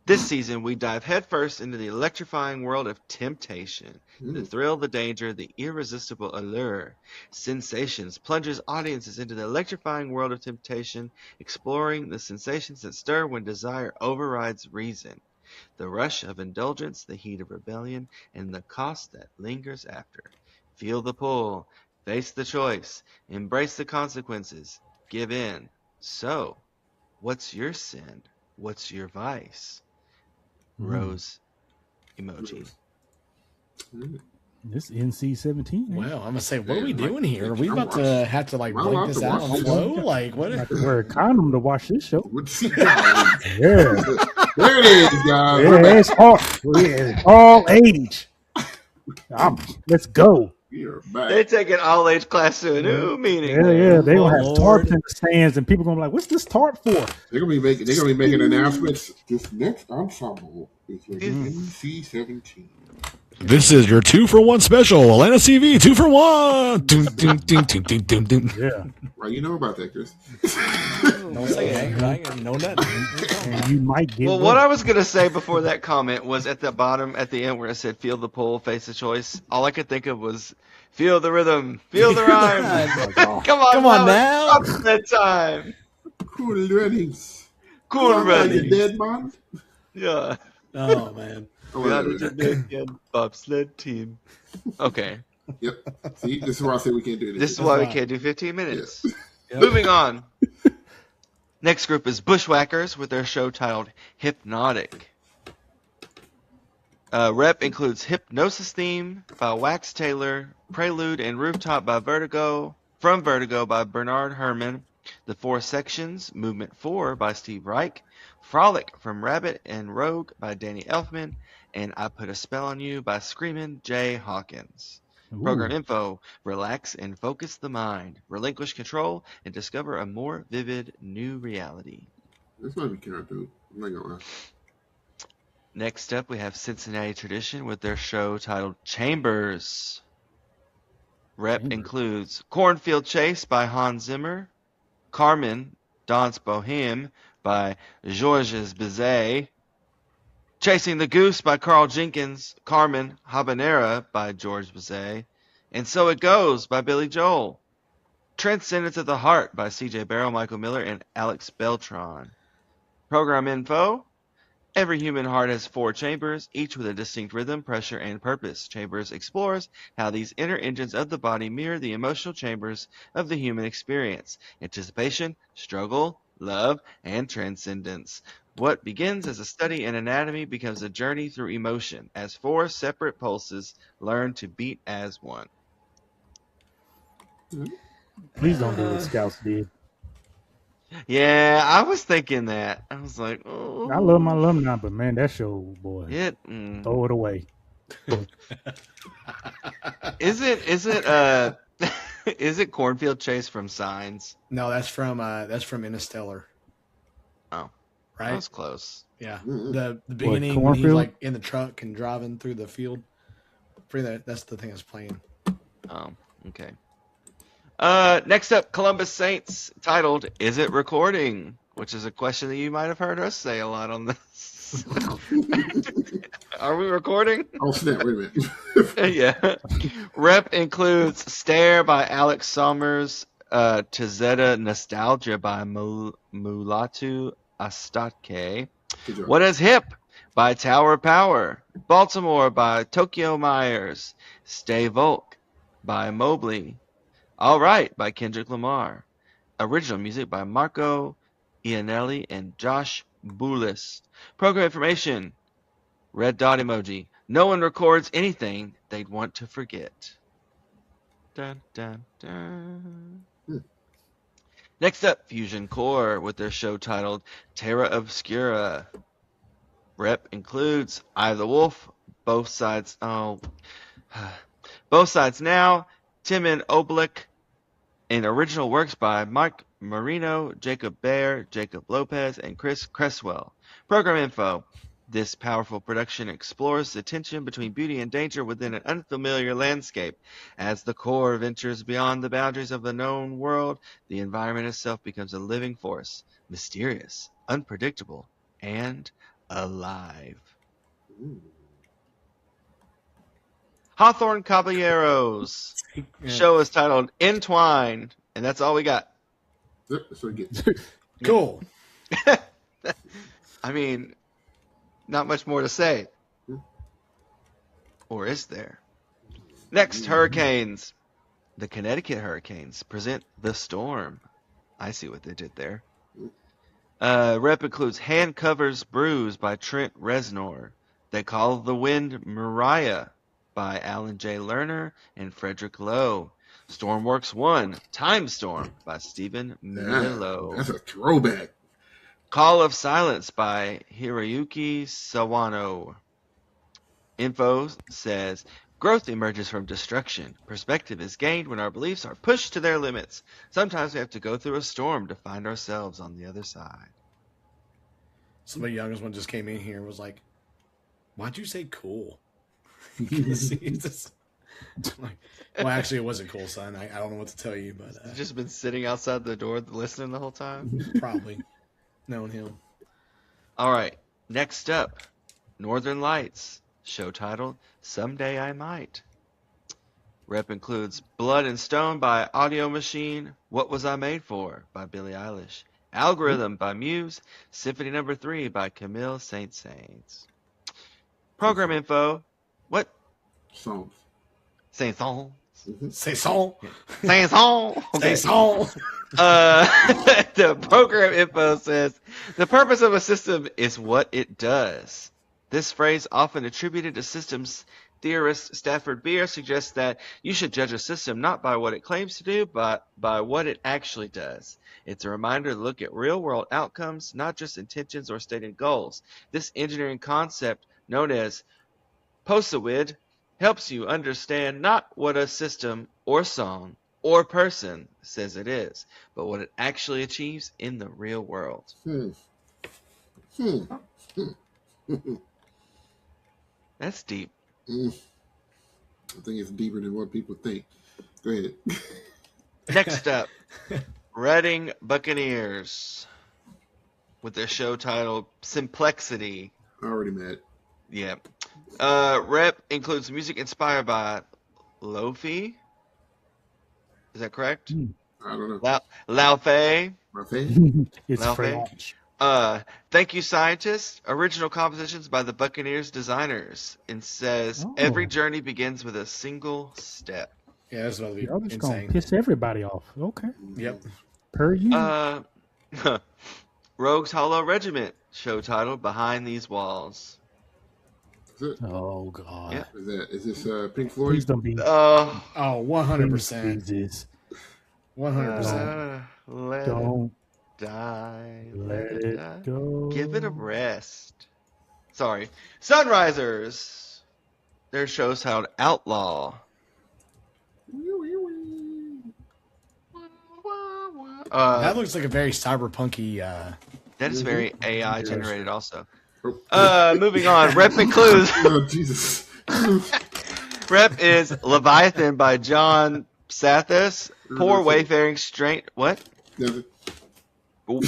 This season, we dive headfirst into the electrifying world of temptation. The thrill, the danger, the irresistible allure. Sensations plunges audiences into the electrifying world of temptation, exploring the sensations that stir when desire overrides reason. The rush of indulgence, the heat of rebellion, and the cost that lingers after. Feel the pull, face the choice, embrace the consequences, give in. So, what's your sin? What's your vice? Rose emoji. This NC-17. Well, I'm gonna say, what Yeah, are we doing here? Are we I'm about to have to I'm break allowed this to out watch on this. Flow? Like, what? I have to wear a condom to watch this show. Yeah. Yeah, There it is, guys. We're yeah, back. it's all, it's all age. Let's go. We are They back. take an all age class to a new meaning. Yeah. They gonna have Lord. tarps in the stands, and people gonna be like, "What's this tarp for?" They're gonna be making announcements. This next ensemble is NC-17. This is your 2-for-1 special. Atlanta CV 2-for-1. Dun, dun, dun, dun, dun, dun, dun. Yeah, Well, you know about that, Chris. Don't say it. I ain't know nothing. and you might get. Well, what I was going to say before that comment was at the bottom, at the end where it said feel the pull, face the choice. All I could think of was feel the rhythm, feel the rhyme. Come on now. It's that time. Cool runnings. Cool You running. dead man. Yeah. Oh man. Oh, We are wait, the wait, wait. Jamaican bobsled team. Okay. Yep. See, this is why I say we can't do this. This is why we fine. can't do 15 minutes. Yep. Moving on. Next group is Bushwhackers with their show titled Hypnotic. Rep includes Hypnosis Theme by Wax Taylor, Prelude and Rooftop by Vertigo, From Vertigo by Bernard Herrmann, The Four Sections, Movement 4 by Steve Reich, Frolic from Rabbit and Rogue by Danny Elfman, and I Put a Spell on You by Screamin' Jay Hawkins. Ooh. Program info: relax and focus the mind, relinquish control, and discover a more vivid new reality. This might be kind of dope. I'm not gonna lie. Next up, we have Cincinnati Tradition with their show titled Chambers. Rep Chamber. includes Cornfield Chase by Hans Zimmer, Carmen, Danse Bohème by Georges Bizet, Chasing the Goose by Carl Jenkins, Carmen Habanera by George Bizet, and So It Goes by Billy Joel. Transcendence of the Heart by C.J. Barrow, Michael Miller, and Alex Beltran. Program info. Every human heart has 4 chambers, each with a distinct rhythm, pressure, and purpose. Chambers explores how these inner engines of the body mirror the emotional chambers of the human experience: anticipation, struggle, love, and transcendence. What begins as a study in anatomy becomes a journey through emotion, as 4 separate pulses learn to beat as one. Please don't do what Scouts did. Yeah, I was thinking that. I was like, I love my oh, alumni, but man, that show, boy, it. throw it away. Is it is it Cornfield Chase from Signs? No, that's from Interstellar, Oh, that right? was close. Yeah, Mm-mm. the beginning when he's Cornfield? like in the truck and driving through the field. That's the thing that's playing. Oh, okay. Next up, Columbus Saints, titled "Is It Recording?" which is a question that you might have heard us say a lot on this. Are we recording? Oh snap! Wait a minute. Yeah. Rep includes Stare by Alex Sommers, Tizeta Nostalgia by Mulatu Astatke, Good job. What is Hip by Tower Power, Baltimore by Tokyo Myers, Stay Volk by Mobley, All Right by Kendrick Lamar, original music by Marco Iannelli and Josh Boulis. Program information, red dot emoji. No one records anything they'd want to forget. Dun, dun, dun. Hmm. Next up, Fusion Core with their show titled Terra Obscura. Rep includes Eye of the Wolf, Both Sides Now, Timon Oblick, and original works by Mike Marino, Jacob Baer, Jacob Lopez, and Chris Cresswell. Program info. This powerful production explores the tension between beauty and danger within an unfamiliar landscape. As the core ventures beyond the boundaries of the known world, the environment itself becomes a living force, mysterious, unpredictable, and alive. Ooh. Hawthorne Caballeros. Yeah. Show is titled Entwine, and that's all we got. Yep, that's what I get. Cool. I mean, not much more to say. Hmm. Or is there? Next, hurricanes. The Connecticut Hurricanes present The Storm. I see what they did there. Rep includes Hand Covers Bruise by Trent Reznor. They Call the Wind Mariah by Alan J. Lerner and Frederick Lowe. Stormworks 1, Time Storm by Stephen Millo. That's a throwback. Call of Silence by Hiroyuki Sawano. Info says, growth emerges from destruction. Perspective is gained when our beliefs are pushed to their limits. Sometimes we have to go through a storm to find ourselves on the other side. Somebody youngest one just came in here and was like, "Why'd you say cool?" Like, well, actually, it wasn't cool, son. I don't know what to tell you, but You've just been sitting outside the door listening the whole time? probably knowing him. All right, next up, Northern Lights, show titled Someday I Might. Rep includes Blood and Stone by Audio Machine, What Was I Made For by Billie Eilish, Algorithm by Muse, Symphony No. 3 by Camille Saint-Saëns. Program info, what? Songs. Saint-Saëns. Saison. Saint-Saëns. Okay. Saison. The program info says, the purpose of a system is what it does. This phrase, often attributed to systems theorist Stafford Beer, suggests that you should judge a system not by what it claims to do, but by what it actually does. It's a reminder to look at real-world outcomes, not just intentions or stated goals. This engineering concept, known as Poseidon, helps you understand not what a system or song or person says it is, but what it actually achieves in the real world. Hmm. That's deep. I think it's deeper than what people think. Go ahead. Next up, Reading Buccaneers with their show titled Simplexity. Already mad. Yeah. Rep includes music inspired by Lofi. Is that correct? I don't know. Lao Fei. My face? It's Lao French. Fei. Thank you, scientists. Original compositions by the Buccaneers designers. And says every journey begins with a single step. Yeah, that's about to be Y'all just gonna insane. piss everybody off. Okay. Yep. Per you. Rogue's Hollow Regiment, show title Behind These Walls. Is it? Oh God. Yeah. Is this Pink Floyd? Please don't be. Oh, 100%. Jesus. 100%. Let it Don't die. let it it die. go. Give it a rest. Sorry. Sunrisers. Their show's titled Outlaw. That looks like a very cyberpunky. That is very AI generated also. Oh. Moving on. Rep includes Oh, Jesus. Rep is Leviathan by John Sathis. Poor Wayfaring Stranger. What? Does it?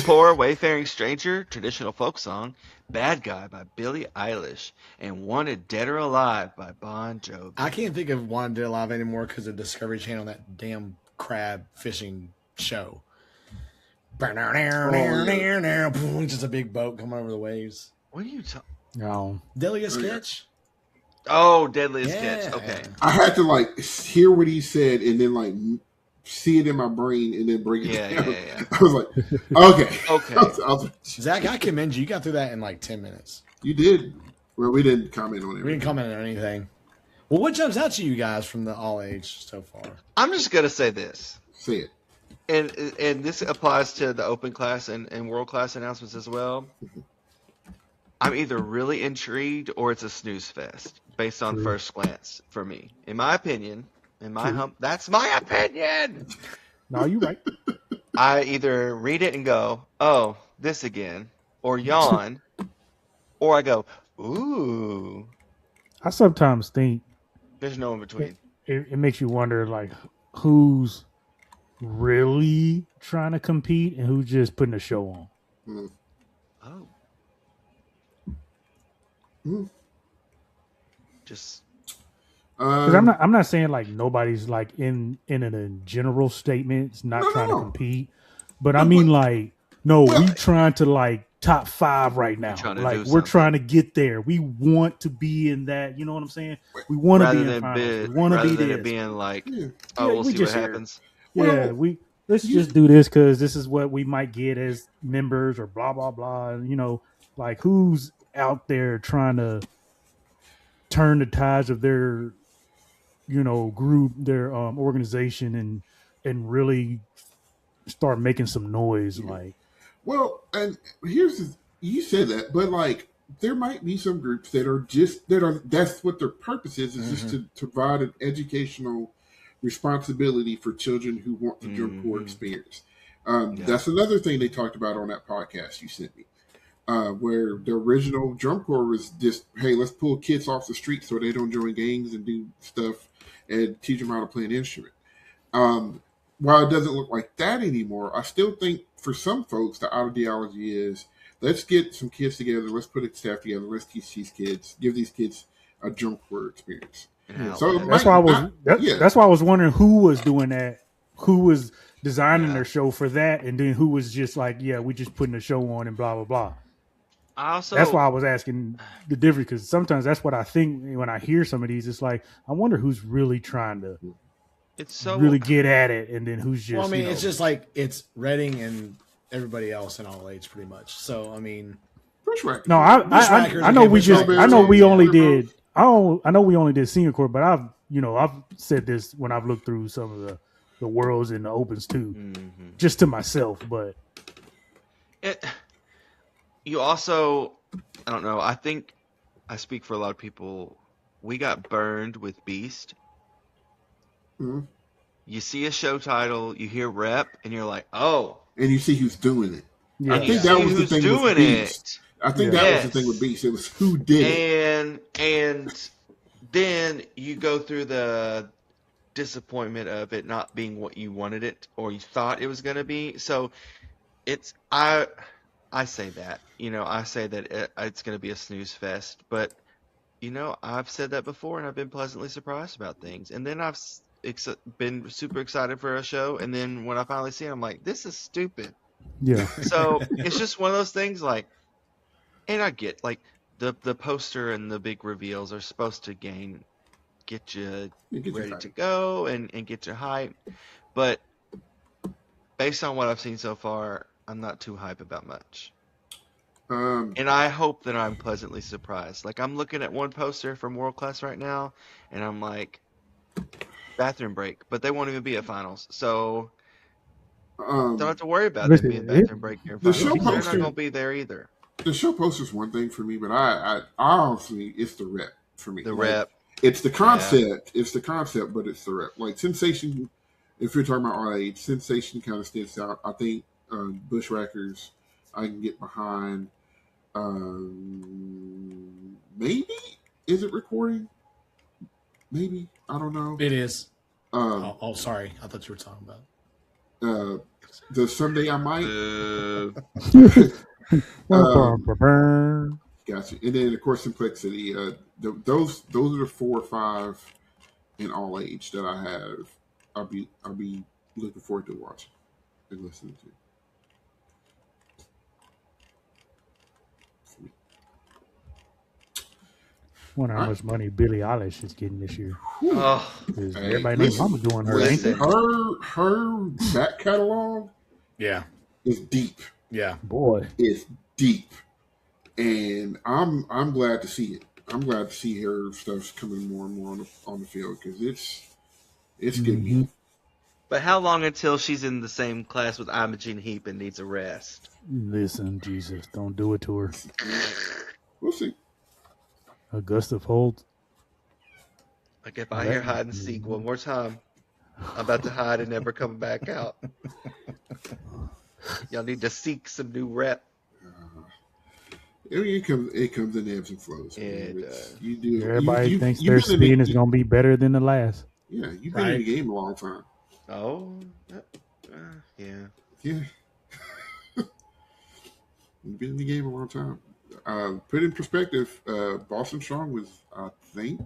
Poor Wayfaring Stranger, traditional folk song. Bad Guy by Billie Eilish. And Wanted Dead or Alive by Bon Jovi. I can't think of Wanted Dead Alive anymore because of Discovery Channel, that damn crab fishing show. Just a big boat coming over the waves. What are you talking? No. Delia Sketch? Oh, Deadliest Yeah. Sketch. Okay. I had to hear what he said and then see it in my brain and then break it down. Yeah. I was like, okay. Okay. I was like, Zach, I commend you. You got through that in like 10 minutes. you did. Well, we didn't comment on it. We didn't comment on anything. Well, what jumps out to you guys from the all age so far? I'm just gonna say this. Say it. And this applies to the open class and world class announcements as well. I'm either really intrigued or it's a snooze fest based on first glance for me. In my opinion, that's my opinion. No, you right. I either read it and go, "Oh, this again," or yawn, or I go, "Ooh." I sometimes think There's no in between. it makes you wonder who's really trying to compete and who's just putting a show on. Mm. Oh. Mm. Just Because I'm not saying nobody's in a general statements not trying to compete, but I mean we trying to top 5 right now. We're trying to get there. We want to be in that. You know what I'm saying? We want to be in finals. We want to be there. It being we we'll see what just happens. Yeah, let's just do this because this is what we might get as members or blah blah blah. Who's out there trying to turn the tides of their group, their organization, and really start making some noise. Well, and you said that, but there might be some groups that are that's what their purpose is just to provide an educational responsibility for children who want the drum corps experience. That's another thing they talked about on that podcast you sent me, where the original drum corps was just, hey, let's pull kids off the street so they don't join gangs and do stuff and teach them how to play an instrument. While it doesn't look like that anymore, I still think for some folks, the ideology is, let's get some kids together, let's put a staff together, let's teach these kids, give these kids a drum corps experience. So that's why I was wondering who was doing that, who was designing their show for that, and then who was just we just putting a show on and blah blah blah. That's why I was asking the difference, because sometimes that's what I think when I hear some of these. It's I wonder who's really trying to really get at it, and then who's just. Well, I mean, it's just it's Reading and everybody else in all age, pretty much. So I mean, no, I know we just. I know we only did. I know we only did senior corps, but I've said this when I've looked through some of the worlds and the opens too, just to myself. But you also, I don't know. I think I speak for a lot of people. We got burned with Beast. Mm-hmm. You see a show title, you hear Rep, and you're like, oh. And you see who's doing it. Yeah. I think that was the thing with Beast. I think that was the Yes. thing with Beast. It was who did it. And then you go through the disappointment of it not being what you wanted it or you thought it was going to be. So it's I say that, I say that it's going to be a snooze fest, but I've said that before and I've been pleasantly surprised about things. And then I've been super excited for a show, and then when I finally see it, I'm like, this is stupid. Yeah. So it's just one of those things, like, and I get like the poster and the big reveals are supposed to get you ready to go and get you hyped, but based on what I've seen so far, I'm not too hype about much. And I hope that I'm pleasantly surprised. Like, I'm looking at one poster from World Class right now, and I'm like, bathroom break, but they won't even be at finals, so don't have to worry about them being bathroom break during finals. They're not going to be there either. The show poster is one thing for me, but I honestly, it's the rep for me. The rep. It's the concept. Yeah. It's the concept, but it's the rep. Like Sensation, if you're talking about all age, Sensation kind of stands out. I think Bushwhackers, I can get behind. Maybe is it recording? Maybe, I don't know. It is. Sorry, I thought you were talking about the Someday I Might. Gotcha. And then of course Complexity. Those are the 4 or 5 in all age that I have. I'll be looking forward to watching and listening to. Wonder how much money Billie Eilish is getting this year. Everybody knows I'm doing her. Her back catalog, is deep. Yeah, boy, it's deep, and I'm glad to see it. I'm glad to see her stuff's coming more and more on the field because it's good music. But how long until she's in the same class with Imogen Heap and needs a rest? Listen, Jesus, don't do it to her. We'll see. Augusta Fold. Like if I hear hide and seek one more time, I'm about to hide and never come back out. Y'all need to seek some new rep. It comes in ebbs and flows. Everybody thinks their spin is going to be better than the last. Yeah, you've been in the game a long time. Oh, yeah. Yeah. You've been in the game a long time. Put in perspective, Boston Strong was, I think,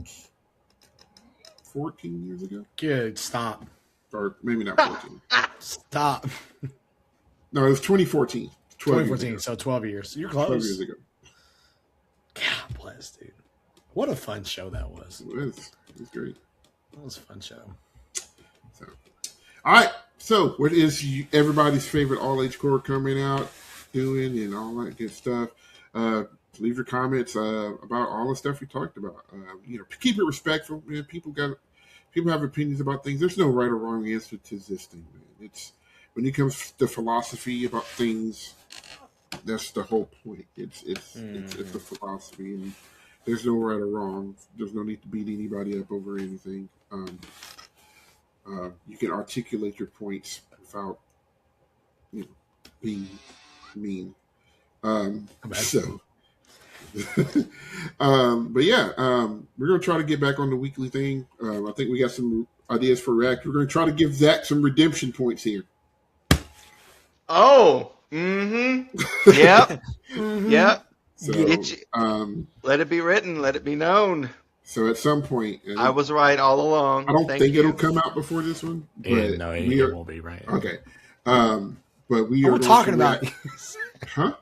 14 years ago. Good, stop. Or maybe not 14. Stop. No, it was 2014. 2014, so 12 years. You're close. 12 years ago. God bless, dude. What a fun show that was. It was great. That was a fun show. So, all right. So, what is everybody's favorite all-age core coming out, doing, and all that good stuff? Leave your comments about all the stuff we talked about. Keep it respectful, man. People have opinions about things. There's no right or wrong answer to this thing, man. It's when it comes to philosophy about things, that's the whole point. It's the philosophy, and there's no right or wrong. There's no need to beat anybody up over anything. You can articulate your points without, being mean. But yeah, we're gonna try to get back on the weekly thing. I think we got some ideas for React. We're gonna try to give Zach some redemption points here. Oh, yep, yep. So, let it be written, let it be known. So at some point, I was right all along. I don't think it'll come out before this one. But it won't be right. Okay, but we're talking about. Huh?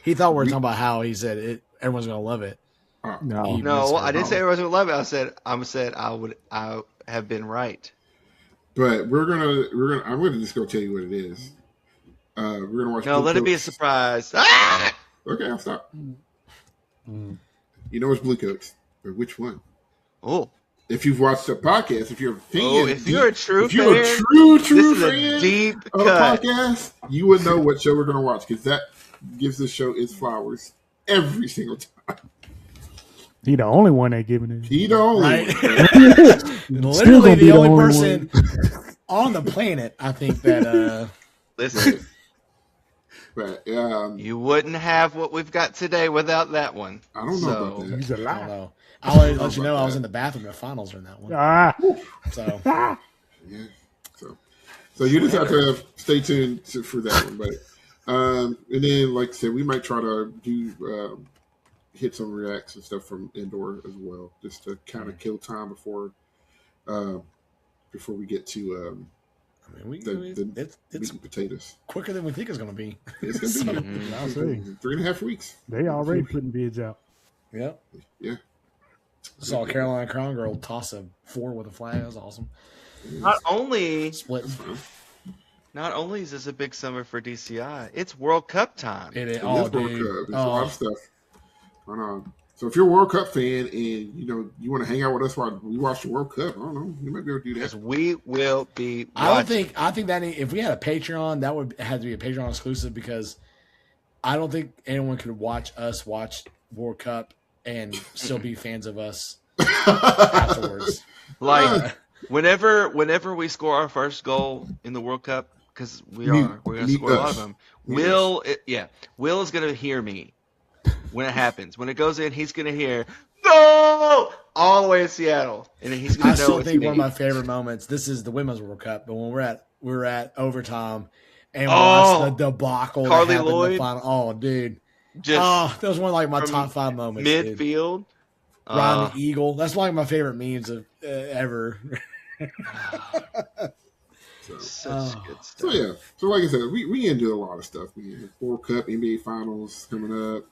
He thought we were talking about how he said it. Everyone's gonna love it. No, I didn't say everyone's gonna love it. I said I have been right. But I'm gonna just go tell you what it is. We're gonna watch. No, let it be a surprise. Ah! Okay, I'll stop. You know it's Blue Coats, but which one? Oh. If you've watched the podcast, if you're a fan, if you're a true fan, this fan is a deep of the podcast, you would know what show we're gonna watch because that gives the show its flowers every single time. He the only one that giving it. He the only right? one. Literally the only person on the planet, I think that. Listen, but you wouldn't have what we've got today without that one. I don't know about that. He's alive. I'll let you know I was in the bathroom in the finals during that one. Ah. So Yeah. So you just have to stay tuned for that one. But and then, like I said, we might try to do hit some reacts and stuff from indoor as well, just to kind of kill time before we get to I mean, the it's meat and potatoes. quicker than we think it's going to be. It's gonna be Mhm. I'll say. 3.5 weeks. They already putting bids out. Yep. Yeah. Saw Carolina Crown Girl toss a 4 with a flag. That was awesome. Not only Split. is this a big summer for DCI, it's World Cup time. It is. It Oh, is World dude. Cup. There's a lot of stuff going on. So if you're a World Cup fan and you want to hang out with us while we watch the World Cup, I don't know, you might be able to do Because that. we will be I watching. think that if we had a Patreon, that would have to be a Patreon exclusive because I don't think anyone could watch us watch World Cup and still be fans of us afterwards. Like whenever we score our first goal in the World Cup, because we're going to score a lot of them. Will is going to hear me when it happens. When it goes in, he's going to hear no all the way in Seattle, and then he's going I to know still it's think me. one of my favorite moments. This is the Women's World Cup, but when we're at overtime and watch the debacle Carly that happened in Lloyd. the final. Oh, dude, Just that was one of like my from top 5 moments. Dude. midfield. Ryan the Eagle. That's one of my favorite memes of ever. Such good stuff. So yeah, so like I said, we can do a lot of stuff. We have World Cup, NBA Finals coming up.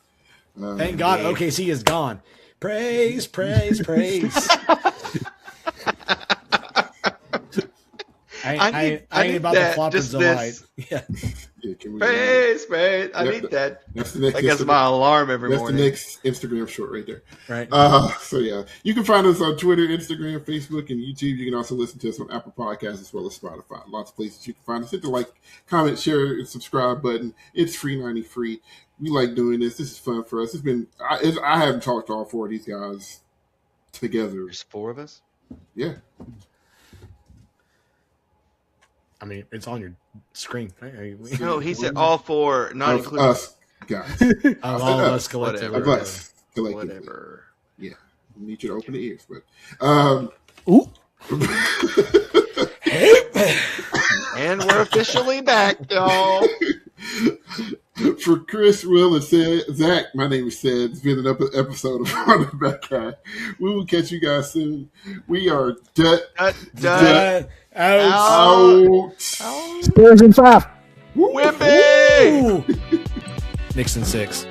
Thank God yeah. OKC is gone. Praise, praise, praise. I ain't about that, the flopper's just delight. this. Yeah. Yeah, can we? Praise. I Yep, need that. That's the next. Like that's my alarm every That's morning. the next Instagram short right there. Right. So yeah, you can find us on Twitter, Instagram, Facebook, and YouTube. You can also listen to us on Apple Podcasts as well as Spotify. Lots of places you can find us. Hit the like, comment, share, and subscribe button. It's free. We like doing this. This is fun for us. I haven't talked to all 4 of these guys together. There's 4 of us. Yeah. I mean, it's on your screen. Right? No, he said all 4, not Of including us guys. Of all of us collectively. Of us collectively. whatever. Yeah. We need you to open the ears, but Ooh. And we're officially back, y'all. For Chris, Will, and Zach, my name is Sid. It's been an episode of On the Back Guy. We will catch you guys soon. We are Done. out. Spurs in 5. Wimpy! Nixon 6.